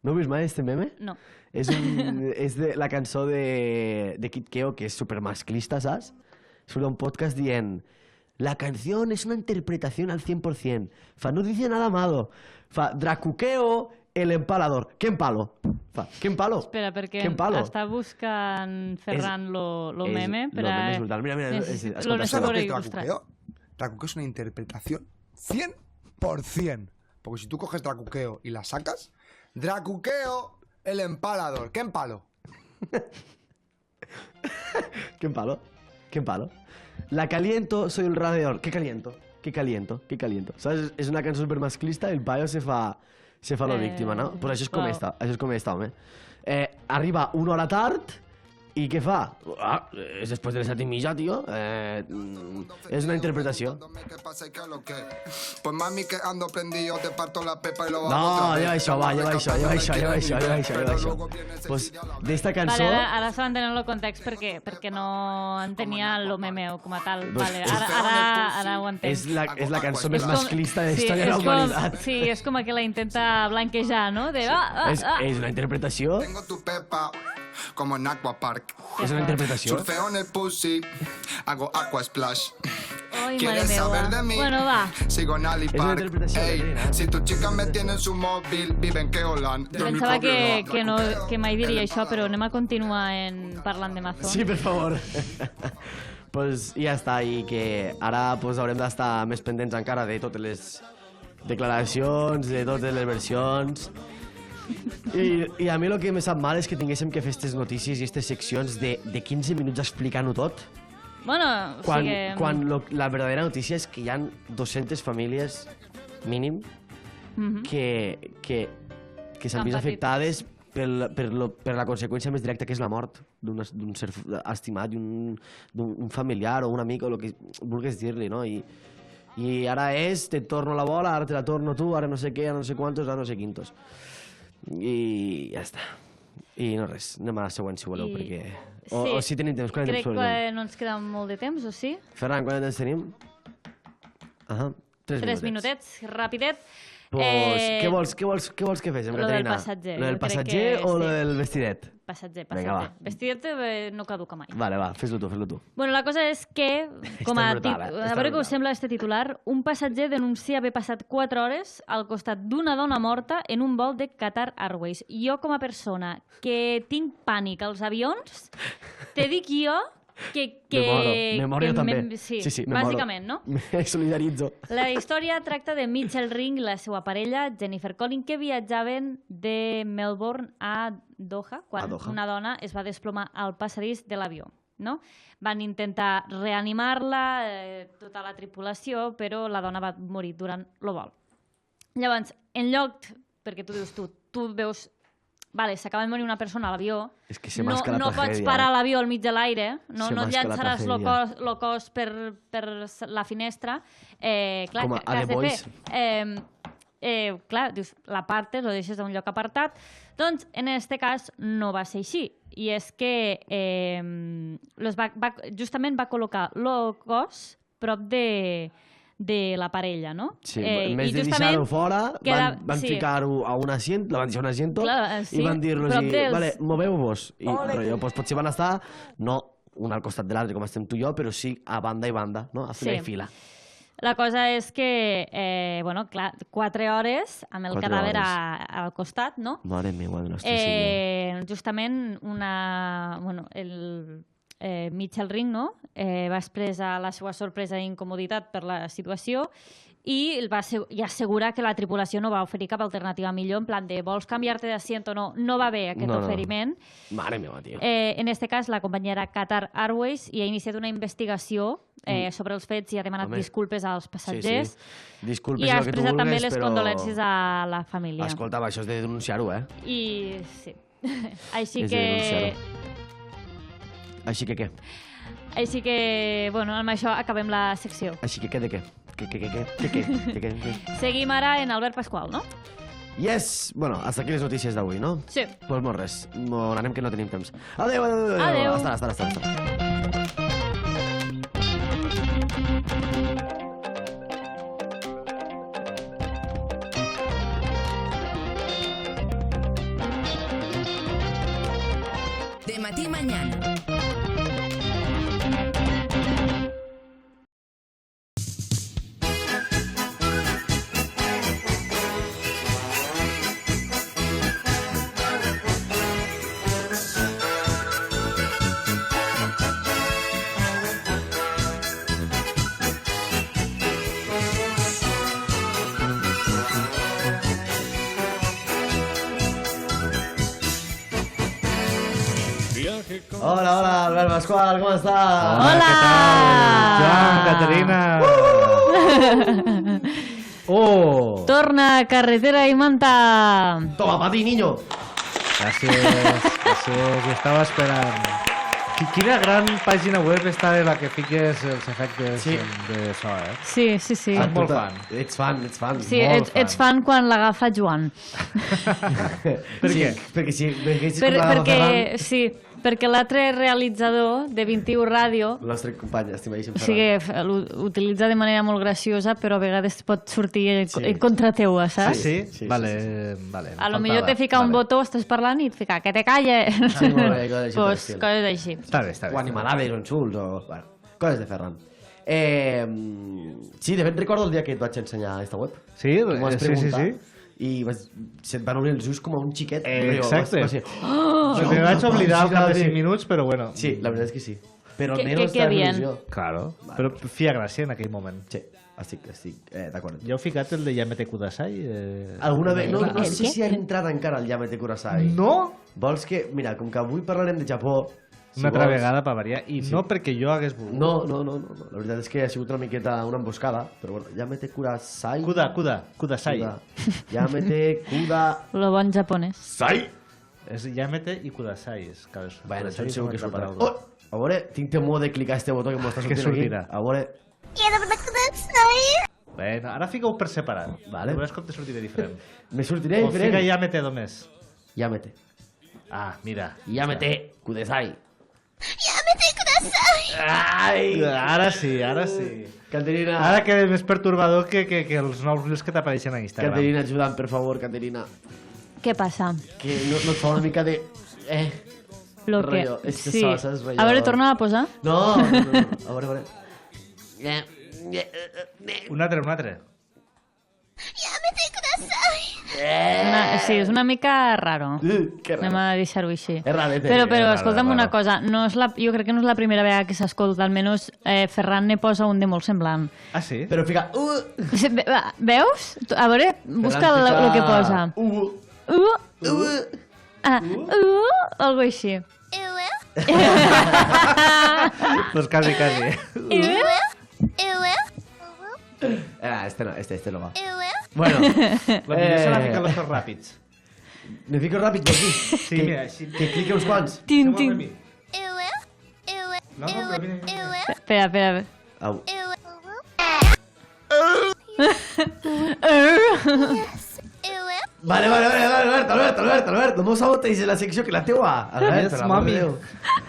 [SPEAKER 2] No heu vist mai este meme?
[SPEAKER 3] No.
[SPEAKER 2] És de la cançó de Kid Keo, que és supermasclista, saps? Surt un podcast dient... La canción es una interpretación al 100%. Fa, no dice nada malo. Fa, Dracuqueo el empalador. ¿Qué empalo? Fa, ¿qué empalo?
[SPEAKER 3] Espera, perquè
[SPEAKER 2] empalo?
[SPEAKER 3] està buscant Ferran lo meme.
[SPEAKER 2] Lo meme és brutal. Mira,
[SPEAKER 3] lo necesito ilustrar.
[SPEAKER 9] Dracuqueo es una interpretación 100%. Porque si tú coges Dracuqueo y la sacas, Dracuqueo el empalador. ¿Qué empalo?
[SPEAKER 2] ¿Qué empalo? ¿Qué empalo? La caliento, soy el radiador. ¿Qué caliento? ¿Qué caliento? ¿Qué caliento? ¿Sabes? És una cançó supermasclista, el paio se fa lo víctima, no? Pues això és com esta, home. Arriba una hora tard i què fa? És després de les 7:30, tio. És una interpretació. No, lleva això, va, lleva això. Pues d'esta cançó...
[SPEAKER 3] Vale, ara s'ha d'entendre el context perquè no entenia el meme com a tal. Vale, ara ho entenc.
[SPEAKER 2] És la cançó més masclista de la història de la humanitat.
[SPEAKER 3] Sí, és com que la intenta blanquejar, no?
[SPEAKER 2] És una interpretació...
[SPEAKER 9] Como en Aquapark.
[SPEAKER 2] És una interpretació.
[SPEAKER 9] Surfeo en el pussy, hago aqua splash.
[SPEAKER 3] Ai,
[SPEAKER 9] ¿Quieres saber de mí?
[SPEAKER 3] Bueno, va.
[SPEAKER 9] Sigo en Ali Park. Ey, si tu chica me tiene en su móvil, vive en Keolan.
[SPEAKER 3] Pensava que mai diria això, però anem a continuar parlant de Mazón.
[SPEAKER 2] Sí, per favor. Pues ja està, i que ara haurem d'estar més pendents encara de totes les declaracions, de totes les versions... I a mi el que me sap mal és que tinguéssim que fer aquestes notícies i aquestes seccions de 15 minuts explicant-ho tot.
[SPEAKER 3] Bueno,
[SPEAKER 2] quan la verdadera notícia és que hi ha 200 famílies, mínim, que s'han vist afectades per la conseqüència més directa, que és la mort d'un ser estimat, d'un familiar o un amic o el que vulguis dir-li, no? I ara te torno la bola, ara te la torno tu, ara no sé què, ara no sé quantos, ara no sé quintos. I ja està. I no res, anem a la següent si voleu, perquè... O si tenim temps, quan
[SPEAKER 3] crec que no ens queda molt de temps, o sí?
[SPEAKER 2] Ferran, quant de temps tenim?
[SPEAKER 3] 3 minutets, rapidet.
[SPEAKER 2] Què vols que féssim,
[SPEAKER 3] Caterina? Lo del pasatger.
[SPEAKER 2] Lo del pasatger o lo del vestidet?
[SPEAKER 3] Pasatger.
[SPEAKER 2] Vinga, va.
[SPEAKER 3] Vestidet no caduca mai.
[SPEAKER 2] Vale, va, fes-lo tu.
[SPEAKER 3] Bueno, la cosa és que, a veure què us sembla este titular, un passatger denuncia haver passat 4 hores al costat d'una dona morta en un vol de Qatar Airways. Jo, com a persona que tinc pànic als avions, te dic jo
[SPEAKER 2] Me moro jo també.
[SPEAKER 3] Sí,
[SPEAKER 2] me moro.
[SPEAKER 3] bàsicament, no?
[SPEAKER 2] Me solidaritzo.
[SPEAKER 3] La història tracta de Mitchell Ring i la seva parella, Jennifer Collins, que viatjaven de Melbourne a Doha quan una dona es va desplomar al passadís de l'avió. No? Van intentar reanimar-la, tota la tripulació, però la dona va morir durant el vol. Llavors, en lloc, perquè tu dius, tu veus, vale, s'acaba de morir una persona a l'avió, no pots parar l'avió al mig de l'aire, no et llançaràs el cos per la finestra. Clar,
[SPEAKER 2] com a The Boys.
[SPEAKER 3] Clar, dius, l'apartes, lo deixes a un lloc apartat. Doncs, en aquest cas, no va ser així. I és que justament va col·locar el cos prop de la parella, no?
[SPEAKER 2] Sí, en vez de deixar-ho fora, van ficar-ho a un asiento, la van deixar un asiento i van dir-los, vale, moveu-vos. I potser van estar, no un al costat de l'altre com estem tu i jo, però sí a banda i banda, no? A fila i fila.
[SPEAKER 3] La cosa és que, clar, 4 hores amb el cadàver al costat, no?
[SPEAKER 2] Mare meva, de nostre senyor.
[SPEAKER 3] Justament, el Mitchell Ring, no? Va expressar la seva sorpresa i incomoditat per la situació i va assegurar que la tripulació no va oferir cap alternativa millor, en plan de vols canviar-te d'assient o no, no va haver aquest oferiment.
[SPEAKER 2] Mare meva, tio.
[SPEAKER 3] En aquest cas, la companyia era Qatar Airways i ha iniciat una investigació sobre els fets i ha demanat disculpes als passatgers
[SPEAKER 2] disculpes
[SPEAKER 3] i ha
[SPEAKER 2] el que tu
[SPEAKER 3] expressat també
[SPEAKER 2] vulguis,
[SPEAKER 3] les condolències a la família.
[SPEAKER 2] Escolta, això és de denunciar-ho,
[SPEAKER 3] I sí. Així
[SPEAKER 2] És
[SPEAKER 3] que...
[SPEAKER 2] de denunciar-ho. Així que què?
[SPEAKER 3] Així que, bueno, amb això acabem la secció.
[SPEAKER 2] Així que què de què? Què?
[SPEAKER 3] Seguim ara en Albert Pasqual, no?
[SPEAKER 2] Yes! Bueno, hasta aquí les notícies d'avui, no?
[SPEAKER 3] Sí.
[SPEAKER 2] Pues molt res. Anem que no tenim temps. Adéu! Hasta.
[SPEAKER 1] De matí mañana.
[SPEAKER 2] Hola, Albert Pasqual, com estàs?
[SPEAKER 3] Hola!
[SPEAKER 10] Joan, Caterina!
[SPEAKER 3] Torna a carretera i manta!
[SPEAKER 2] Toma, pa ti, niño!
[SPEAKER 10] Gràcies, ho estava esperant. Quina gran pàgina web està de la que fiques els efectes de so,
[SPEAKER 3] Sí.
[SPEAKER 10] Soc molt fan.
[SPEAKER 2] Ets fan.
[SPEAKER 3] Sí, ets fan quan l'agafa Joan.
[SPEAKER 10] Per què?
[SPEAKER 3] Perquè l'altre realitzador de 21 Ràdio
[SPEAKER 2] el nostre company, estimadíssim
[SPEAKER 3] Ferran, l'utilitza de manera molt graciosa, però a vegades pot sortir en contra teua, saps?
[SPEAKER 10] Sí. Vale.
[SPEAKER 3] A lo millor te fica un botó, estàs parlant i et fica que te calles.
[SPEAKER 2] Sí, molt bé,
[SPEAKER 3] coses així.
[SPEAKER 10] Està bé.
[SPEAKER 2] O animalades o insults, o... Bueno, coses de Ferran. Sí, de fet recordo el dia que et vaig ensenyar aquesta web.
[SPEAKER 10] Sí?
[SPEAKER 2] Sí. I se't van obrir els ulls com a un xiquet.
[SPEAKER 10] Exacte. Me vaig oblidar al cap de 5 minuts, però bueno.
[SPEAKER 2] Sí, la veritat és que sí. Però
[SPEAKER 3] almenys està
[SPEAKER 2] il·lusió.
[SPEAKER 10] Claro, però feia gràcia en aquell moment.
[SPEAKER 2] Sí, estic d'acord.
[SPEAKER 10] Ja heu ficat el de Yamete Kudasai?
[SPEAKER 2] Alguna vegada? No sé si ha entrat encara el Yamete Kudasai.
[SPEAKER 10] No?
[SPEAKER 2] Vols que... Mira, com que avui parlarem de Japó...
[SPEAKER 10] Una altra vegada per variar, i no perquè jo hagués volgut.
[SPEAKER 2] No. La veritat és que ha sigut una miqueta una emboscada, però bueno, Yamete Kudasai...
[SPEAKER 10] Kudasai.
[SPEAKER 2] Yamete
[SPEAKER 3] Lo bon japonès.
[SPEAKER 2] Sai!
[SPEAKER 10] És Yamete i Kudasai.
[SPEAKER 2] Bueno, això segur que sortirà. A veure, tinc temor de clicar este botó que m'ho està sortint aquí. A veure...
[SPEAKER 10] Bueno, ara fica-ho per separat.
[SPEAKER 2] Vale.
[SPEAKER 10] Veuràs com te sortiré diferent.
[SPEAKER 2] Me sortiré diferent?
[SPEAKER 10] O fica Yamete només.
[SPEAKER 2] Yamete.
[SPEAKER 10] Ah, mira.
[SPEAKER 2] Yamete Kudasai.
[SPEAKER 10] Ai! Ara sí.
[SPEAKER 2] Caterina...
[SPEAKER 10] Ara queda més pertorbador que els nous reels que t'apareixen a Instagram.
[SPEAKER 2] Caterina, ajuda'm, per favor, Caterina.
[SPEAKER 3] Què passa?
[SPEAKER 2] Que no et fa una mica de...
[SPEAKER 3] Lo que...
[SPEAKER 2] Sí.
[SPEAKER 3] A veure, torna a posar.
[SPEAKER 2] No. A veure.
[SPEAKER 10] Un altre.
[SPEAKER 3] sí, és una mica raro.
[SPEAKER 2] Que raro.
[SPEAKER 3] Anem a deixar-ho així.
[SPEAKER 2] És rarete.
[SPEAKER 3] Però escolta'm una cosa, jo crec que no és la primera vegada que s'escolta, almenys Ferran ne posa un de molt semblant.
[SPEAKER 10] Ah, sí?
[SPEAKER 2] Però fica...
[SPEAKER 3] Veus? A veure, busca el que posa. Algo així.
[SPEAKER 10] Pues quasi.
[SPEAKER 2] Este no va. Bueno.
[SPEAKER 10] La millor se l'ha ficat los ràpids.
[SPEAKER 2] Me fico ràpid per aquí.
[SPEAKER 10] Sí, mira, així.
[SPEAKER 2] Que cliqui uns quants.
[SPEAKER 3] Tin, tin.
[SPEAKER 10] No, però mira.
[SPEAKER 3] Espera.
[SPEAKER 2] Au. Vale, Albert, no mos saboteis la secció que la teua. Albert, per l'amor de Déu.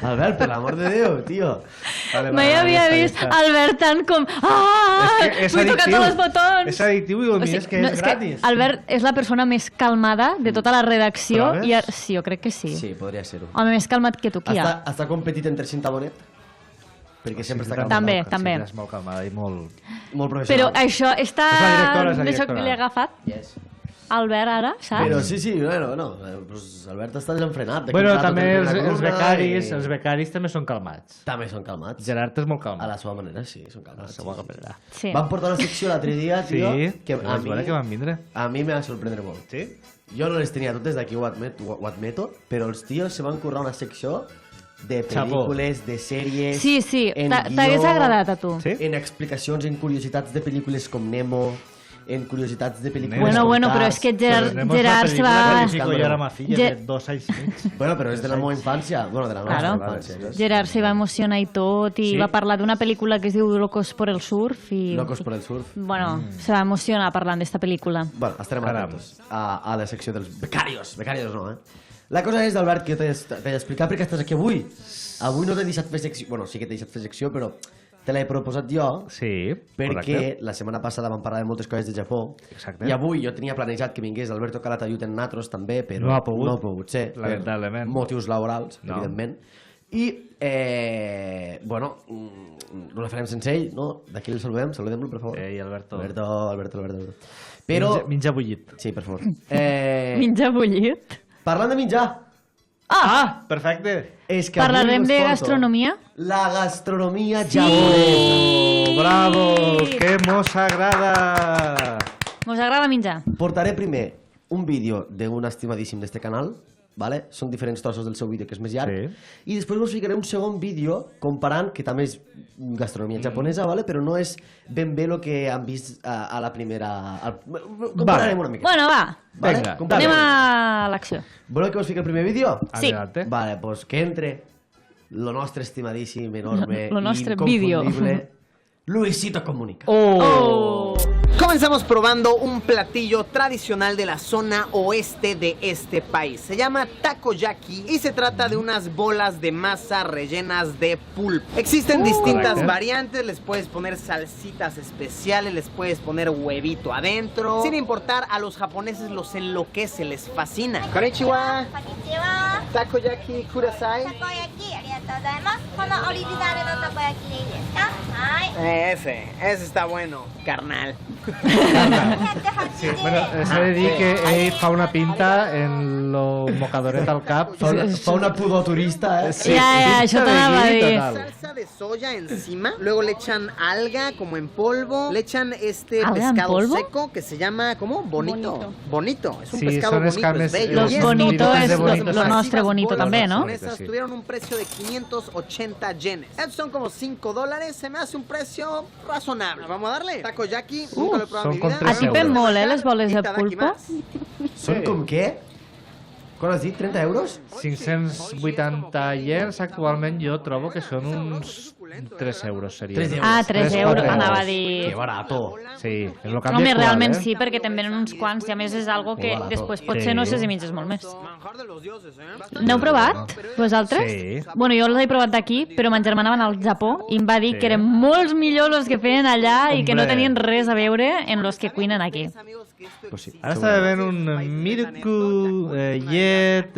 [SPEAKER 2] Albert, per l'amor de Déu, tio.
[SPEAKER 3] Mai havia vist Albert tant com... Vull tocar tots els botons.
[SPEAKER 10] És addictiu i el millor és que és gratis.
[SPEAKER 3] Albert és la persona més calmada de tota la redacció. Sí, jo crec que sí.
[SPEAKER 2] Sí, podria ser-ho.
[SPEAKER 3] Home, més calmat que tu, qui hi ha?
[SPEAKER 2] Està competit entre Cinta Bonet? Perquè sempre està calmat.
[SPEAKER 3] També.
[SPEAKER 10] És molt calmada i molt...
[SPEAKER 2] Molt professional.
[SPEAKER 3] Però això està...
[SPEAKER 10] És la directora.
[SPEAKER 3] D'això que li ha agafat?
[SPEAKER 2] Yes.
[SPEAKER 3] Albert ara, saps?
[SPEAKER 2] Però sí, bueno, pues Albert està desenfrenat.
[SPEAKER 10] Bueno, també els becaris també són calmats.
[SPEAKER 2] També són calmats.
[SPEAKER 10] Gerard és molt calmat.
[SPEAKER 2] A la seva manera, sí, són calmats.
[SPEAKER 3] Sí.
[SPEAKER 2] Van portar una secció l'altre dia, tio,
[SPEAKER 10] que van vindre.
[SPEAKER 2] A mi me va sorprendre molt.
[SPEAKER 10] Sí?
[SPEAKER 2] Jo no les tenia totes, d'aquí ho admeto, però els tios se van currar una secció de pel·lícules, de sèries...
[SPEAKER 3] Sí, t'hagués agradat a tu.
[SPEAKER 2] En explicacions, en curiositats de pel·lícules com Nemo, en curiositats de pel·lícules...
[SPEAKER 3] Bueno, però és que Gerard se va...
[SPEAKER 10] Jo era ma filla de 2 anys i mig.
[SPEAKER 2] Bueno, però és de la meva infància. Bueno, de la nostra infància.
[SPEAKER 3] Gerard se va emocionar i tot, i va parlar d'una pel·lícula que es diu Locos por el Surf.
[SPEAKER 2] Locos por el Surf.
[SPEAKER 3] Bueno, se va emocionar parlant d'esta pel·lícula.
[SPEAKER 2] Bueno, estarem atentos a la secció dels becarios. Becarios no, La cosa és, Albert, que t'he d'explicar perquè estàs aquí avui. Avui no t'he deixat fer secció... Bueno, sí que t'he deixat fer secció, però te l'he proposat jo.
[SPEAKER 10] Sí,
[SPEAKER 2] perquè la setmana passada vam parlar de moltes coses de Japó.
[SPEAKER 10] Exacte.
[SPEAKER 2] I avui jo tenia planejat que vingués Alberto Calatayud en Natros també, però
[SPEAKER 10] no ha pogut
[SPEAKER 2] ser.
[SPEAKER 10] Lamentablement.
[SPEAKER 2] Per motius laborals, evidentment. I, bueno, no la farem sense ell, no? D'aquí el saludem-lo, per favor.
[SPEAKER 10] Ei, Alberto.
[SPEAKER 2] Alberto. Però...
[SPEAKER 10] Menja bullit.
[SPEAKER 2] Sí, per favor.
[SPEAKER 3] Menja bullit?
[SPEAKER 2] Parlant de menjar.
[SPEAKER 10] Perfecte.
[SPEAKER 3] Parlarem de gastronomia?
[SPEAKER 2] La gastronomia japonesa.
[SPEAKER 10] Bravo, que mos agrada.
[SPEAKER 3] Mos agrada menjar.
[SPEAKER 2] Portaré primer un vídeo d'un estimadíssim d'este canal, vale? Són diferents trossos del seu vídeo, que és més llarg, i després us ficaré un segon vídeo comparant, que també és gastronomia japonesa, vale? Però no és ben bé el que han vist a la primera... Compararem una mica.
[SPEAKER 3] Bueno, va.
[SPEAKER 10] Vinga,
[SPEAKER 3] anem a l'acció.
[SPEAKER 2] Voleu que us fiqui el primer vídeo?
[SPEAKER 3] Sí.
[SPEAKER 2] Vale, doncs que entre lo nostre estimadíssim, enorme,
[SPEAKER 3] lo nostre
[SPEAKER 2] inconfundible Luisito Comunica.
[SPEAKER 11] Comenzamos probando un platillo tradicional de la zona oeste de este país. Se llama takoyaki y se trata de unas bolas de masa rellenas de pulpo. Existen distintas variantes, les puedes poner salsitas especiales, les puedes poner huevito adentro. Sin importar, a los japoneses los enloquece, les fascina. Konnichiwa.
[SPEAKER 12] Konnichiwa.
[SPEAKER 11] Takoyaki kudasai.
[SPEAKER 12] Takoyaki, kono original no takoyaki de desu ka?
[SPEAKER 11] Ese está bueno, carnal.
[SPEAKER 10] Sí, bueno, s'ha de dir que ell fa una pinta en lo mocadoret al cap.
[SPEAKER 2] Fa una pudor turista,
[SPEAKER 11] Sí,
[SPEAKER 3] això t'anava a dir.
[SPEAKER 11] Salsa de soya encima, luego le echan alga como en polvo, le echan este
[SPEAKER 3] ¿Alga en
[SPEAKER 11] pescado
[SPEAKER 3] polvo?
[SPEAKER 11] seco que se llama, ¿cómo? Bonito. Bonito, es un
[SPEAKER 10] Sí,
[SPEAKER 11] pescado
[SPEAKER 10] son
[SPEAKER 11] bonito,
[SPEAKER 10] escames,
[SPEAKER 11] es bello.
[SPEAKER 3] Los
[SPEAKER 11] Y
[SPEAKER 3] bonito
[SPEAKER 11] estas
[SPEAKER 3] es
[SPEAKER 10] bonito,
[SPEAKER 3] lo
[SPEAKER 10] sí.
[SPEAKER 3] nostre bonito també, no?
[SPEAKER 11] japonesas tuvieron un precio de 580 yenes. Estos son como $5, se me hace un precio razonable. Vamos a darle. Takoyaki, nunca lo he probado en mi
[SPEAKER 10] son
[SPEAKER 11] vida.
[SPEAKER 10] con 3
[SPEAKER 3] Atipen molt, les boles de
[SPEAKER 11] Itadakimasu.
[SPEAKER 3] pulpo.
[SPEAKER 2] Són com què? Quan has dit? 30 euros?
[SPEAKER 10] 580 yens actualment jo trobo que són uns 3 euros seria.
[SPEAKER 2] 3 euros.
[SPEAKER 3] Ah, 3 euros,
[SPEAKER 10] 4
[SPEAKER 3] anava a dir.
[SPEAKER 2] Que barato.
[SPEAKER 10] Sí, és el canvi
[SPEAKER 3] Home,
[SPEAKER 10] actual,
[SPEAKER 3] realment sí, perquè te'n venen uns quants i a més és algo que
[SPEAKER 2] barato.
[SPEAKER 3] després potser no sé si menges molt més.
[SPEAKER 11] Manjar de los dioses,
[SPEAKER 3] N'heu provat, vosaltres?
[SPEAKER 10] Sí.
[SPEAKER 3] Bueno, jo els he provat d'aquí, però ma germana va anar al Japó i em va dir que eren molt millors els que feien allà i que no
[SPEAKER 10] Hombre.
[SPEAKER 3] tenien res a veure en los que cuinen aquí.
[SPEAKER 2] Pues sí.
[SPEAKER 10] Ara està bevent un Mirku llet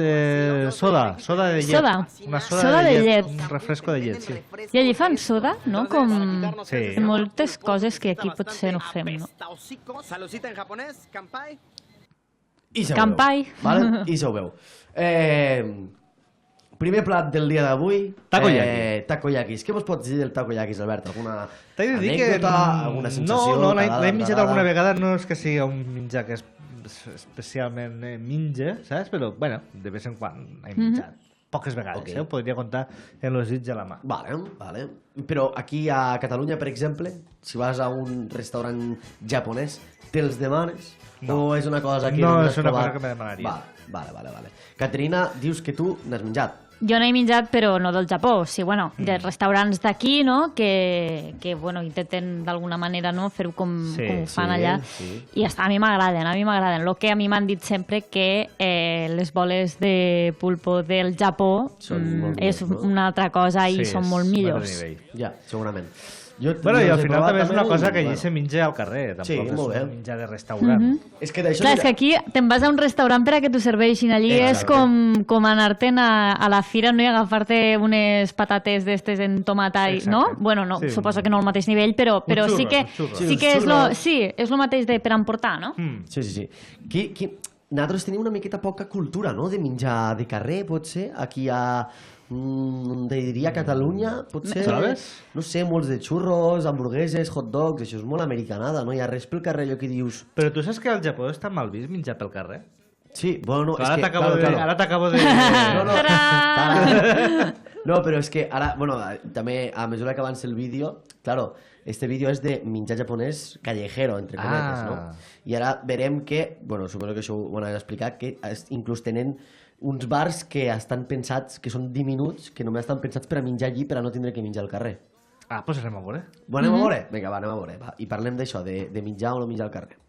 [SPEAKER 10] soda de llet.
[SPEAKER 3] Soda.
[SPEAKER 10] Una
[SPEAKER 3] Soda de llet.
[SPEAKER 10] Un refresco de llet, sí.
[SPEAKER 3] I allí fan soda, no? Com
[SPEAKER 10] Sí.
[SPEAKER 3] moltes coses que aquí potser no fem, no?
[SPEAKER 11] Saludcita en japonés, kanpai.
[SPEAKER 2] I se ho
[SPEAKER 3] Campai.
[SPEAKER 2] veu. Vale? I se ho veu. Primer plat del dia d'avui.
[SPEAKER 10] Takoyaki.
[SPEAKER 2] Takoyakis. Què vos pots dir del takoyakis, Albert? Alguna
[SPEAKER 10] T'he de dir
[SPEAKER 2] anècdota? Alguna sensació?
[SPEAKER 10] No, l'he menjat alguna vegada. No és que sigui un menjar que és especialment minja, saps? Però, bueno, de vez en quan he menjat. Poques vegades, ho podria contar en los dits de la mà.
[SPEAKER 2] Vale. Però aquí a Catalunya, per exemple, si vas a un restaurant japonès, te'ls demanes?
[SPEAKER 10] No.
[SPEAKER 2] O és una cosa que
[SPEAKER 10] no
[SPEAKER 2] has
[SPEAKER 10] és una
[SPEAKER 2] provat?
[SPEAKER 10] cosa que me demanaria.
[SPEAKER 2] Vale. Caterina, dius que tu n'has menjat.
[SPEAKER 3] Jo n'he menjat, però no del Japó. Sí, bueno, de restaurants d'aquí, no?, que bueno, intenten d'alguna manera, no?, fer-ho com ho fan allà. I a mi m'agraden. El que a mi m'han dit sempre que les boles de pulpo del Japó és una altra cosa i són molt millors.
[SPEAKER 2] Ja, segurament.
[SPEAKER 10] Bueno, i al final també és una cosa que allí se menja al carrer, tampoc és un menjar de restaurant.
[SPEAKER 2] És que d'això...
[SPEAKER 3] Clar, és que aquí te'n vas a un restaurant per a que t'ho serveixin. Allí és com anar-te'n a la fira, no?, i agafar-te unes patates d'estes en tomata, no? Bueno, no, suposo que no al mateix nivell, però sí que és el mateix per emportar, no?
[SPEAKER 2] Sí. Nosaltres tenim una miqueta poca cultura, no?, de menjar de carrer, potser, aquí a... diria Catalunya, potser, no sé, molts de xurros, hamburgueses, hot dogs, això és molt americanada, no hi ha res pel carrer, allò que dius...
[SPEAKER 10] Però tu saps que al Japó està mal vist menjar pel carrer?
[SPEAKER 2] Sí, bueno,
[SPEAKER 10] és que... Ara t'acabo de...
[SPEAKER 2] No, però és que ara, bueno, també a mesura que avança el vídeo, claro, este vídeo és de menjar japonès callejero, entre cometes, no? I ara verem que, bueno, suposo que això ho han explicat, que inclús tenen uns bars que estan pensats, que són diminuts, que només estan pensats per a menjar allí, per a no tindre que menjar al carrer.
[SPEAKER 10] Doncs anem a veure.
[SPEAKER 2] Anem a veure? Vinga, anem a veure. I parlem d'això, de menjar o no menjar al carrer.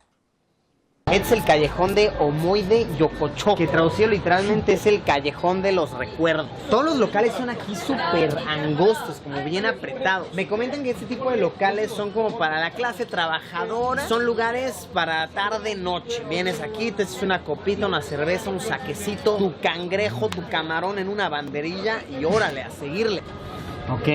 [SPEAKER 11] Es el callejón de Omoide Yokocho, que traducido literalmente es el callejón de los recuerdos. Todos los locales son aquí súper angostos, como bien apretados. Me comentan que este tipo de locales son como para la clase trabajadora. Son lugares para tarde-noche. Vienes aquí, te haces una copita, una cerveza, un saquecito, tu cangrejo, tu camarón en una banderilla y órale, a seguirle. Ok,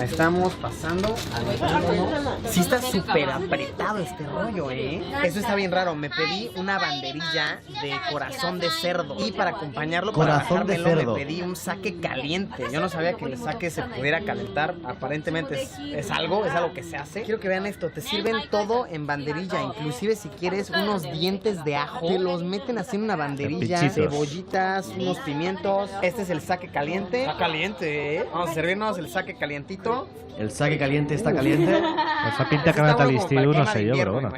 [SPEAKER 11] estamos pasando al... Sí está súper apretado este rollo, Eso está bien raro. Me pedí una banderilla de corazón de cerdo. Y para acompañarlo, para bajármelo, me pedí un saque caliente. Yo no sabía que el saque se pudiera calentar. Aparentemente es algo que se hace. Quiero que vean esto. Te sirven todo en banderilla. Inclusive si quieres unos dientes de ajo, te los meten así en una banderilla. Cebollitas, unos pimientos. Este es el saque caliente. Está caliente, Vamos a servirnos el saque calientito.
[SPEAKER 2] El saque caliente está caliente.
[SPEAKER 10] Esa pinta que anat a l'estiu, no sé yo, pero bueno.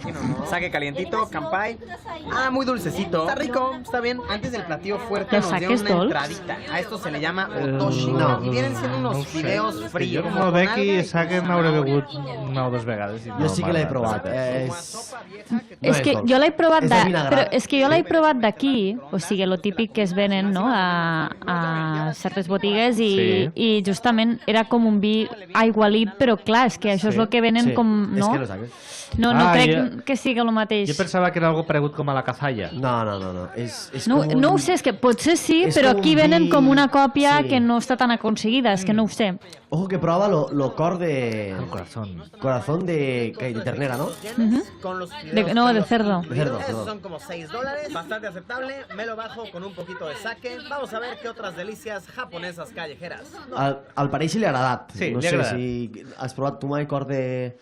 [SPEAKER 11] Saque calientito, campai. Muy dulcecito. Está rico, está bien. Antes del platillo fuerte nos dio una entradita. A esto se le llama otoshi. Y vienen siendo unos fideos fríos.
[SPEAKER 10] Jo no veig i saque n'hauré begut una o dues vegades.
[SPEAKER 2] Jo sí que l'he provat.
[SPEAKER 3] És que jo l'he provat però és que jo l'he provat d'aquí, o sigui, lo típic que es venen, no?, a certes botigues i justament era com un vi aigualit, però clar, és que això és el que venen com, no? No crec que sigui el mateix.
[SPEAKER 10] Jo pensava que era algo paregut com a la cazalla.
[SPEAKER 2] No.
[SPEAKER 3] No ho sé, és que potser sí, però aquí venen com una còpia que no està tan aconseguida, és que no ho sé.
[SPEAKER 2] Ojo que prova lo cor de...
[SPEAKER 10] El corazón.
[SPEAKER 2] Corazón de ternera, ¿no?
[SPEAKER 3] No, de cerdo.
[SPEAKER 11] Esos son como $6, bastante aceptable. Me lo bajo con un poquito de sake. Vamos a ver qué otras delicias japonesas callejeras.
[SPEAKER 2] Al parell sí li ha agradat.
[SPEAKER 10] Sí,
[SPEAKER 2] no
[SPEAKER 10] li ha
[SPEAKER 2] sé
[SPEAKER 10] agradat.
[SPEAKER 2] si has provat tu mai cor de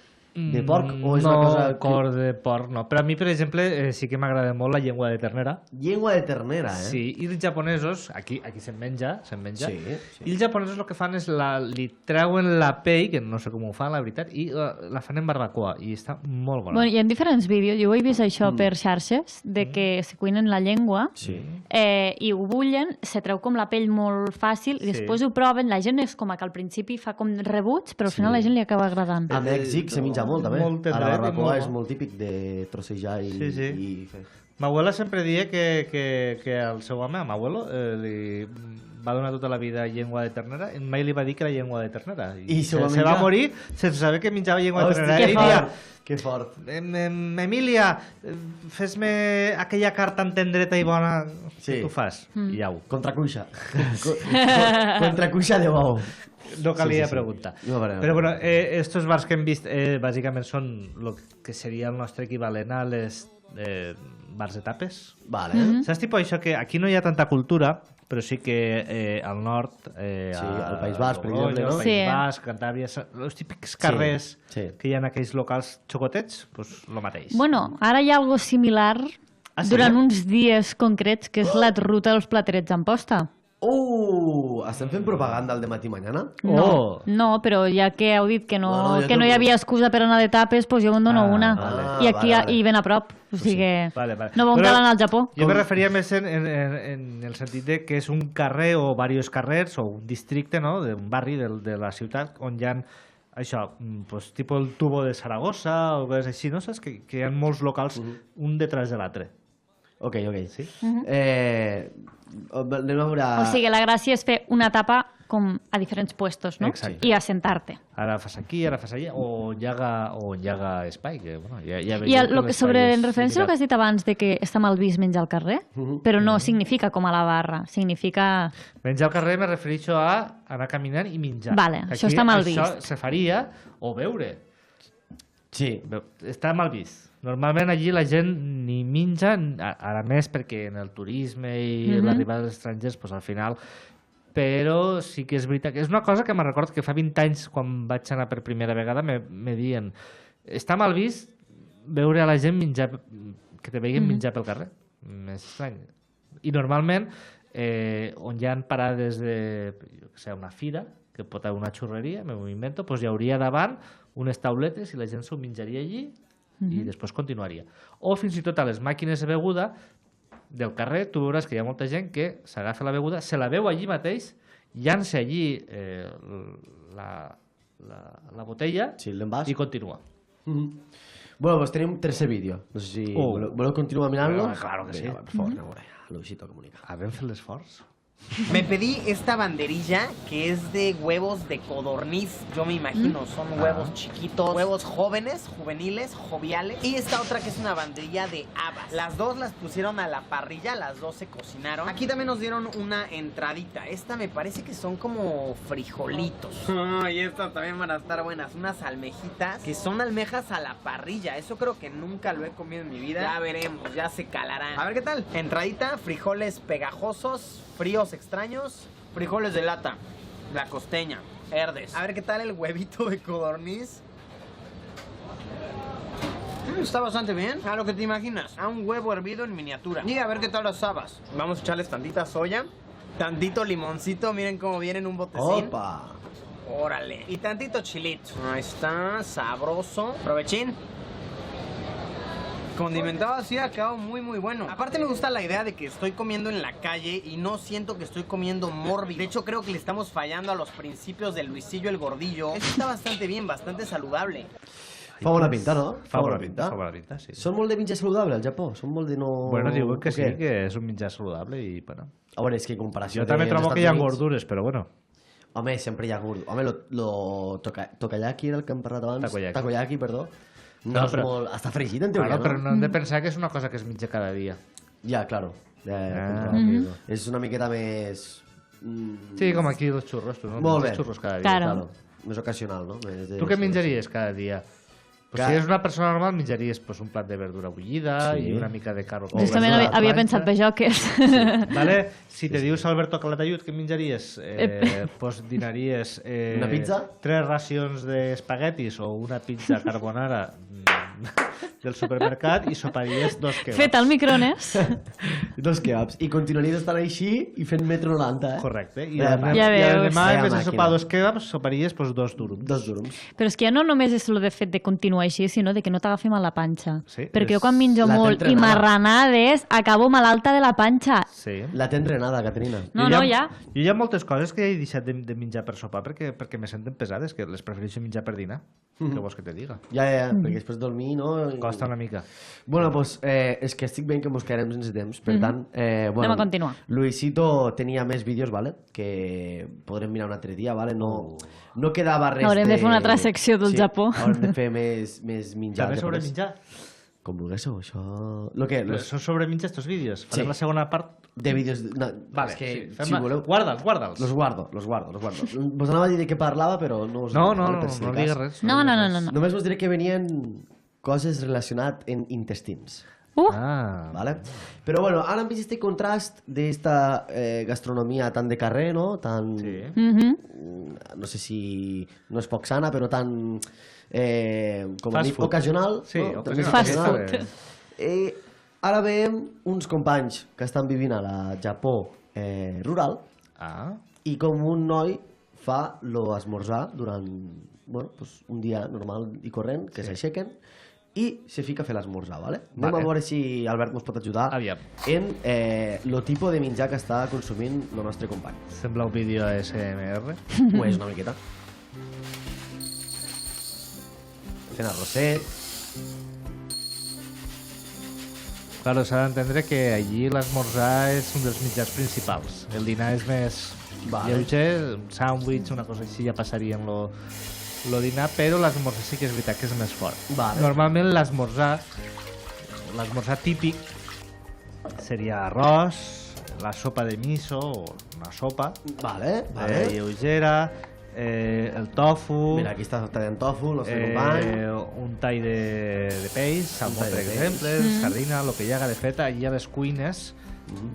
[SPEAKER 2] porc o és una cosa...
[SPEAKER 10] No, cor de porc no. Però a mi, per exemple, sí que m'agrada molt la llengua de ternera.
[SPEAKER 2] Llengua de ternera,
[SPEAKER 10] Sí, i els japonesos, aquí se'n menja,
[SPEAKER 2] Sí.
[SPEAKER 10] I els japonesos el que fan és li treuen la pell, que no sé com ho fan, la veritat, i la fan en barbacoa, i està molt bona.
[SPEAKER 3] Bueno, hi ha diferents vídeos, jo ho he vist això per xarxes, de que se cuinen la llengua i ho bullen, se treu com la pell molt fàcil i després ho proven, la gent és com que al principi fa com rebuig, però al final la gent li acaba agradant.
[SPEAKER 2] A Mèxic se menja molt, també. A la barbacoa és molt típic de trossejar i fer.
[SPEAKER 10] M'abuela sempre dia que al seu home, a m'abuelo, li va donar tota la vida llengua de ternera i mai li va dir que era llengua de ternera. I se va morir sense saber que menjava llengua de ternera.
[SPEAKER 2] Que fort.
[SPEAKER 10] Emília, fes-me aquella carta tan tendreta i bona que tu fas. I au.
[SPEAKER 2] Contracuixa. Contracuixa de bou.
[SPEAKER 10] No calia preguntar. Però bueno, estos bars que hem vist bàsicament són el que seria el nostre equivalent a les bars de tapes.
[SPEAKER 2] Vale.
[SPEAKER 10] Saps tipus això que aquí no hi ha tanta cultura, però sí que al nord...
[SPEAKER 2] al País Basc, per exemple, no?
[SPEAKER 10] Al País Basc, Cantàbria... Els típics carrers que hi ha en aquells locals xocotets, doncs el mateix.
[SPEAKER 3] Bueno, ara hi ha algo similar durant uns dies concrets, que és la ruta dels platerets d'Amposta.
[SPEAKER 2] Estem fent propaganda al de Matí Mañana?
[SPEAKER 3] No, però ja que heu dit que no hi havia excusa per anar de tapes, doncs jo en dono una. I aquí i ben a prop. O sigui, no vam cal anar al Japó.
[SPEAKER 10] Jo me referia més en el sentit de que és un carrer o diversos carrers o un districte, d'un barri de la ciutat on hi ha això, tipus el tubo de Saragossa o coses així, no? Saps? Que hi ha molts locals un detrás de l'altre.
[SPEAKER 2] Ok. Sí? Anem a veure...
[SPEAKER 3] O sigui, la gràcia és fer una etapa com a diferents puestos, no?
[SPEAKER 10] Exacte.
[SPEAKER 3] I assentar-te.
[SPEAKER 10] Ara fas aquí, ara fas allà, o hi ha espai. Que, bueno,
[SPEAKER 3] I sobre en referència al que has dit abans de que està mal vist menjar al carrer, però no significa com a la barra, significa...
[SPEAKER 10] Menjar al carrer me refereixo a anar caminant i menjar.
[SPEAKER 3] Vale, això està mal vist.
[SPEAKER 10] Això se faria, o beure.
[SPEAKER 2] Sí.
[SPEAKER 10] Està mal vist. Normalment allí la gent ni menja, ara més perquè en el turisme i l'arribada dels estrangers, doncs al final... Però sí que és veritat que és una cosa que me'n recordo que fa 20 anys, quan vaig anar per primera vegada, me diuen està mal vist veure a la gent menjar, que te veien menjar pel carrer. Més estrany. I normalment, on hi ha parades de, una fira, que pot haver una xurreria, m'ho invento, doncs hi hauria davant unes tauletes i la gent s'ho menjaria allí i després continuaria. O fins i tot a les màquines de beguda del carrer, tu veuràs que hi ha molta gent que s'agafa la beguda, se la veu allí mateix, llança allí la botella i continua.
[SPEAKER 2] Bueno, pues tenim un tercer vídeo. No sé si voleu continuar mirant-lo.
[SPEAKER 10] Claro que sí.
[SPEAKER 2] Per favor, anem a veure. Luisito Comunica.
[SPEAKER 10] Havem fet l'esforç.
[SPEAKER 11] Me pedí esta banderilla que es de huevos de codorniz. Yo me imagino, son huevos chiquitos, huevos jóvenes, juveniles, joviales. Y esta otra que es una banderilla de habas. Las dos las pusieron a la parrilla, las dos se cocinaron. Aquí también nos dieron una entradita. Esta me parece que son como frijolitos. Y estas también van a estar buenas. Unas almejitas que son almejas a la parrilla. Eso creo que nunca lo he comido en mi vida. Ya veremos, ya se calarán. A ver qué tal. Entradita, frijoles pegajosos, fríos extraños, frijoles de lata, la costeña, verdes. A ver qué tal el huevito de codorniz. Está bastante bien, a lo que te imaginas, a un huevo hervido en miniatura. Y a ver qué tal las habas. Vamos a echarles tantita soya, tantito limoncito, miren cómo viene en un botecín.
[SPEAKER 2] ¡Opa!
[SPEAKER 11] Órale. Y tantito chilito. Ahí está, sabroso. Provechín. Condimentado así ha quedado muy muy bueno. Aparte me gusta la idea de que estoy comiendo en la calle y no siento que estoy comiendo mórbido. De hecho creo que le estamos fallando a los principios de Luisillo el Gordillo. Esto está bastante bien, bastante saludable.
[SPEAKER 2] Fa bona pinta, no?
[SPEAKER 10] Fa bona pinta, sí.
[SPEAKER 2] Són molt de menjar saludable al Japó? Són molt de no...
[SPEAKER 10] Bueno, diuen que sí, que és un menjar saludable i bueno.
[SPEAKER 2] A veure, és que en comparació...
[SPEAKER 10] Jo també trobo que hi ha gordures, però bueno.
[SPEAKER 2] Home, sempre hi ha gordures. Home, lo tokayaki era el que hem parlat abans. Takoyaki, perdó. No, és molt... Està fregit, en teoria,
[SPEAKER 10] no? Però no hem de pensar que és una cosa que es menja cada dia.
[SPEAKER 2] Ja, claro. És una miqueta més...
[SPEAKER 10] Sí, com aquí els xurros, tu no?
[SPEAKER 2] Molt bé.
[SPEAKER 10] Xurros cada dia.
[SPEAKER 2] Claro. Més ocasional, no?
[SPEAKER 10] Tu què menjaries cada dia? Si eres una persona normal, menjaries un plat de verdura bullida i una mica de carro.
[SPEAKER 3] Jo també havia pensat bejoques.
[SPEAKER 10] Si te dius Alberto Calatayud, què menjaries? Dinaries...
[SPEAKER 2] Una pizza?
[SPEAKER 10] 3 racions d'espaguetis o una pizza carbonara del supermercat i soparies 2 kebabs.
[SPEAKER 3] Fet al microones.
[SPEAKER 2] 2 kebabs. I continuaries estant així i fent metro 90, eh?
[SPEAKER 10] Correcte. I demà, en vez de sopar 2 kebabs, soparies 2 durums.
[SPEAKER 2] 2 durums.
[SPEAKER 3] Però és que ja no només és el fet de continuar així, sinó de que no t'agafi mal la panxa.
[SPEAKER 10] Sí,
[SPEAKER 3] perquè jo quan menjo molt i marranades acabo malalta de la panxa.
[SPEAKER 10] Sí.
[SPEAKER 2] La té entrenada, Caterina.
[SPEAKER 3] No, ja.
[SPEAKER 10] Jo hi ha moltes coses que he deixat de menjar per sopar perquè me senten pesades, que les prefereixo menjar per dinar. Què vols que te diga?
[SPEAKER 2] Ja, perquè després dormir, no?
[SPEAKER 10] Costa una mica.
[SPEAKER 2] Bueno, doncs és que estic veient que mos quedarem sense temps, per tant...
[SPEAKER 3] Anem a continuar.
[SPEAKER 2] Luisito tenia més vídeos, ¿vale? Que podrem mirar un altre dia, ¿vale? No quedava res
[SPEAKER 3] Haurem de fer una altra secció del Japó.
[SPEAKER 2] Haurem de fer més menjar.
[SPEAKER 10] També sobre menjar?
[SPEAKER 2] Com vulguéssiu, això...
[SPEAKER 10] Són sobre menjar estos vídeos? Farem la segona part?
[SPEAKER 2] De vídeos...
[SPEAKER 10] Vale, si voleu... Guarda'ls.
[SPEAKER 2] Los guardo. Vos anava a dir de què parlava, però no us...
[SPEAKER 10] No digues res.
[SPEAKER 3] No.
[SPEAKER 2] Només vos diré que venien coses relacionades amb intestins. ¿Vale? Pero bueno, ahora han vist este contrast de esta gastronomía tan de carrer, ¿no? Tan... No sé si... No és poc sana, però tan... com a dit, ocasional.
[SPEAKER 10] Sí,
[SPEAKER 2] no?
[SPEAKER 10] ocasional.
[SPEAKER 2] Ara veiem uns companys que estan vivint a la Japó rural i com un noi fa l'esmorzar durant un dia normal i corrent, que s'aixequen i se fica a fer l'esmorzar, ¿vale? Anem a veure si Albert ens pot ajudar en el tipus de menjar que està consumint el nostre company.
[SPEAKER 10] Sembla un vídeo ASMR.
[SPEAKER 2] Ho és una miqueta. Fent arrosset.
[SPEAKER 10] Claro, s'ha d'entendre que allí l'esmorzar és un dels mitjans principals. El dinar és més lleuger, un sàndwich, una cosa així ja passaria en lo dinar, però l'esmorzar sí que és veritat que és més fort. Normalment l'esmorzar típic seria arròs, la sopa de miso, o una sopa lleugera, el tofu...
[SPEAKER 2] Mira, aquí està tallant tofu, el nostre company.
[SPEAKER 10] Un tall de peix, salmó, per exemple, sardina, el que hi haga de fet, allà a les cuines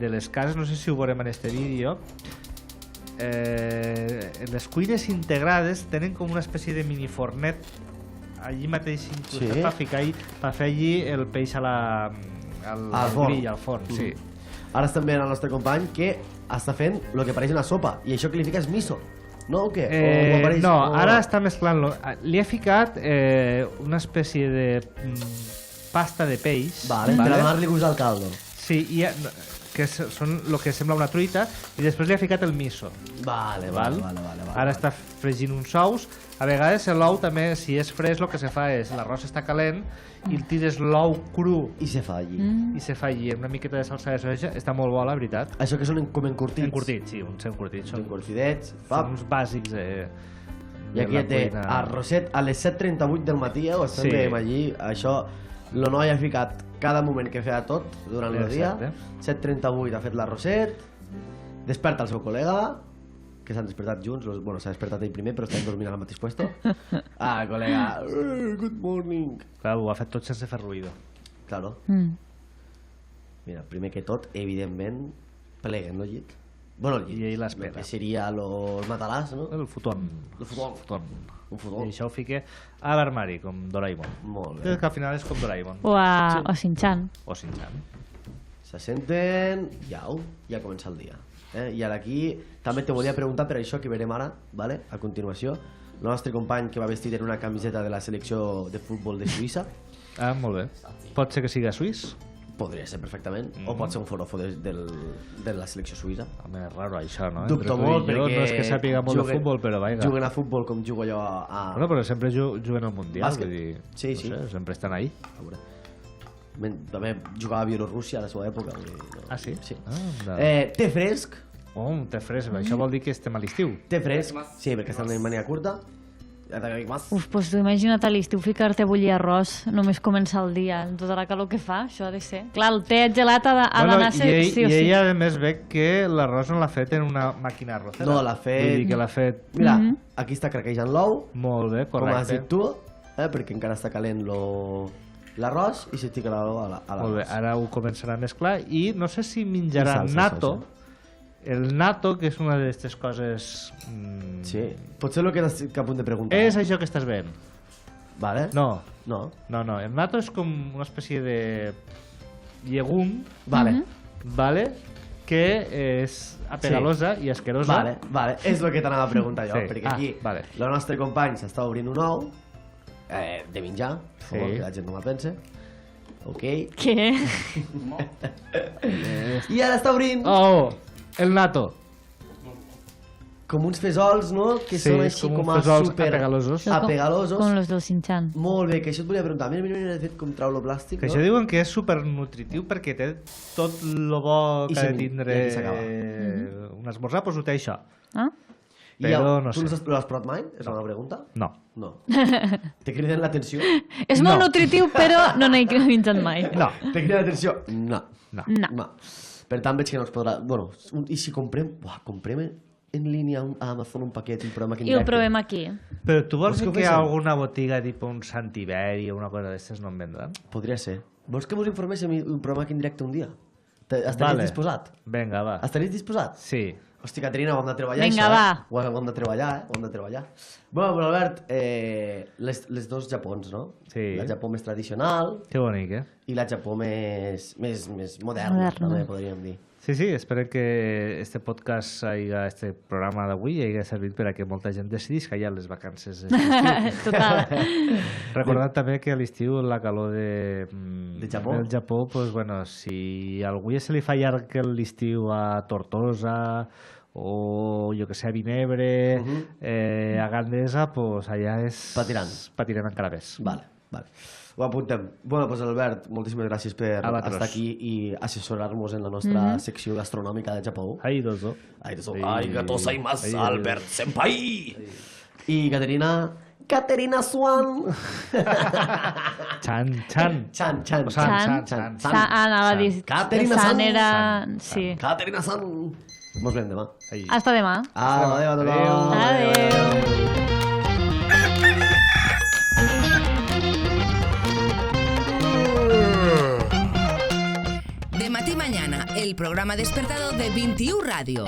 [SPEAKER 10] de les cases, no sé si ho veurem en este vídeo, les cuines integrades tenen com una espècie de mini fornet allí mateix incrustat per fer allí el peix al grill, al forn.
[SPEAKER 2] Ara estem veient el nostre company que està fent el que pareix una sopa i això que li fica és miso, no? O què?
[SPEAKER 10] No, ara està mesclant-lo. Li he ficat una espècie de pasta de peix
[SPEAKER 2] per donar-li gust al caldo.
[SPEAKER 10] Sí, que són el que sembla una truita, i després li ha ficat el miso.
[SPEAKER 2] Vale.
[SPEAKER 10] Ara està fregint uns ous. A vegades l'ou també, si és fresc, el que se fa és l'arròs està calent i el tires l'ou cru
[SPEAKER 2] i se fa allí.
[SPEAKER 10] Una miqueta de salsa de soja, està molt bo, la veritat.
[SPEAKER 2] Això que són com encurtits?
[SPEAKER 10] Encurtits, sí, uns encurtits.
[SPEAKER 2] Són encurtidets.
[SPEAKER 10] Són uns bàsics
[SPEAKER 2] I aquí té arrosset a les 7:38 del matí, ho estem veient allí. Això, el noi ha ficat cada moment que feia tot durant el dia. 7:38 ha fet l'arrosset, desperta el seu col·lega, que s'han despertat junts. Bueno, s'ha despertat ell primer, però estan dormint al mateix puesto. Col·lega, good morning.
[SPEAKER 10] Clar, ho ha fet tot sense fer ruïdo.
[SPEAKER 2] Claro. Mira, primer que tot, evidentment, pleguen el llit. Bueno, el llit.
[SPEAKER 10] I ell l'espera.
[SPEAKER 2] Que seria el matalàs, no?
[SPEAKER 10] El futon.
[SPEAKER 2] El futon.
[SPEAKER 10] I això ho fica a l'armari, com Doraemon.
[SPEAKER 2] Molt bé.
[SPEAKER 10] Que al final és com Doraemon.
[SPEAKER 3] O Shin-chan.
[SPEAKER 10] O Shin-chan.
[SPEAKER 2] Se senten... ja comença el dia. I ara aquí també te volia preguntar per això que verem ara, vale? A continuació, el nostre company que va vestit en una camiseta de la selecció de futbol de Suïssa.
[SPEAKER 10] Molt bé. Pot ser que siga suís?
[SPEAKER 2] Podria ser perfectament, o pot ser un forofo de la selecció suïssa.
[SPEAKER 10] Home, és raro això, no?
[SPEAKER 2] Dubto molt perquè
[SPEAKER 10] no és que sàpiga molt de futbol, però vaja.
[SPEAKER 2] Juguen a futbol com jugo jo a...
[SPEAKER 10] Bueno, però sempre juguen al Mundial.
[SPEAKER 2] Bàsquet. Sí.
[SPEAKER 10] No sé, sempre estan ahí.
[SPEAKER 2] També jugava a Bielorússia a la seva època.
[SPEAKER 10] Ah, sí?
[SPEAKER 2] Sí. Té fresc.
[SPEAKER 10] Un té fresc, això vol dir que estem a l'estiu.
[SPEAKER 2] Té fresc, sí, perquè estan en mania curta.
[SPEAKER 3] Uf, doncs tu imagina't a l'estiu ficar-te a bullir arròs només començar el dia, amb tota la calor que fa, això ha de ser. Clar, el té gelat ha d'anar sí o sí.
[SPEAKER 10] I ella a més ve que l'arròs no l'ha fet en una màquina arrocera.
[SPEAKER 2] No, l'ha fet...
[SPEAKER 10] Vull dir que l'ha fet...
[SPEAKER 2] Mira, aquí està craquejant l'ou.
[SPEAKER 10] Molt bé, correcte.
[SPEAKER 2] Com has dit tu, perquè encara està calent l'arròs i se fica l'ou a l'arròs.
[SPEAKER 10] Molt bé, ara ho començarà a mesclar i no sé si menjarà nato. El nato, que és una d'aquestes coses...
[SPEAKER 2] Sí, potser el que estàs a punt de preguntar.
[SPEAKER 10] És això que estàs veient.
[SPEAKER 2] Vale.
[SPEAKER 10] No. El nato és com una espècie de llegum, vale, que és apegalosa i asquerosa.
[SPEAKER 2] Vale, és el que t'anava a preguntar jo, perquè aquí el nostre company s'està obrint un ou de menjar, que la gent no me'l pense. Ok.
[SPEAKER 3] Què?
[SPEAKER 2] I ara està obrint...
[SPEAKER 10] El nato.
[SPEAKER 2] Com uns fesols, no? Que són així com a super...
[SPEAKER 10] apegalosos.
[SPEAKER 3] Com los del Shin-chan.
[SPEAKER 2] Molt bé, que això et volia preguntar. Mira, de fet, com trau lo plàstic,
[SPEAKER 10] que això diuen que és supernutritiu perquè té tot lo bo que ha de tindre un esmorzar, doncs ho té això. Però no sé.
[SPEAKER 2] Tu l'has provat mai? És una pregunta?
[SPEAKER 10] No.
[SPEAKER 2] Te criden l'atenció?
[SPEAKER 3] És molt nutritiu, però no n'he menjat mai.
[SPEAKER 2] No. Te criden l'atenció? No. Per tant, veig que no es podrà... Bueno, i si comprem en línia a Amazon un paquet i el provem aquí en
[SPEAKER 3] directe? I el provem aquí.
[SPEAKER 10] Però tu vols que hi ha alguna botiga tipus un Sant Iberi o una cosa d'aquestes no en vendran?
[SPEAKER 2] Podria ser. Vols que vos informéssim un programa aquí en directe un dia? Estaries disposat?
[SPEAKER 10] Vinga, va.
[SPEAKER 2] Estaries disposat?
[SPEAKER 10] Sí.
[SPEAKER 2] Hòstia, Caterina, ho hem de treballar,
[SPEAKER 3] Vinga,
[SPEAKER 2] això,
[SPEAKER 3] va.
[SPEAKER 2] Ho hem de treballar. Bueno, però Albert, les dos Japons, no?
[SPEAKER 10] Sí.
[SPEAKER 2] La Japó més tradicional...
[SPEAKER 10] Que bonic,
[SPEAKER 2] I la Japó més moderna, també podríem dir.
[SPEAKER 10] Sí, espero que este podcast, este programa d'avui, hagi servit per a que molta gent decidís que hi ha les vacances d'estiu.
[SPEAKER 3] Total.
[SPEAKER 10] Recordant també que a l'estiu la calor
[SPEAKER 2] del
[SPEAKER 10] Japó, pues, bueno, si a algú ja se li fa llarg l'estiu a Tortosa o jo que sé, a Vinebre, a Gandesa, pues allà patiran encara més.
[SPEAKER 2] Vale. Ho apuntem. Bueno, doncs Albert, moltíssimes gràcies per estar aquí i assessorar-nos en la nostra secció gastronòmica de Japó.
[SPEAKER 10] Arigato
[SPEAKER 2] gozaimasu, Albert senpai! I Caterina Swan!
[SPEAKER 10] Chan.
[SPEAKER 3] Anava a dir...
[SPEAKER 2] Caterina San
[SPEAKER 3] era... Sí.
[SPEAKER 2] Caterina San! Mos veiem demà.
[SPEAKER 3] Hasta demà.
[SPEAKER 2] Adéu.
[SPEAKER 1] De Matí Mañana, el programa despertador de 21 Radio.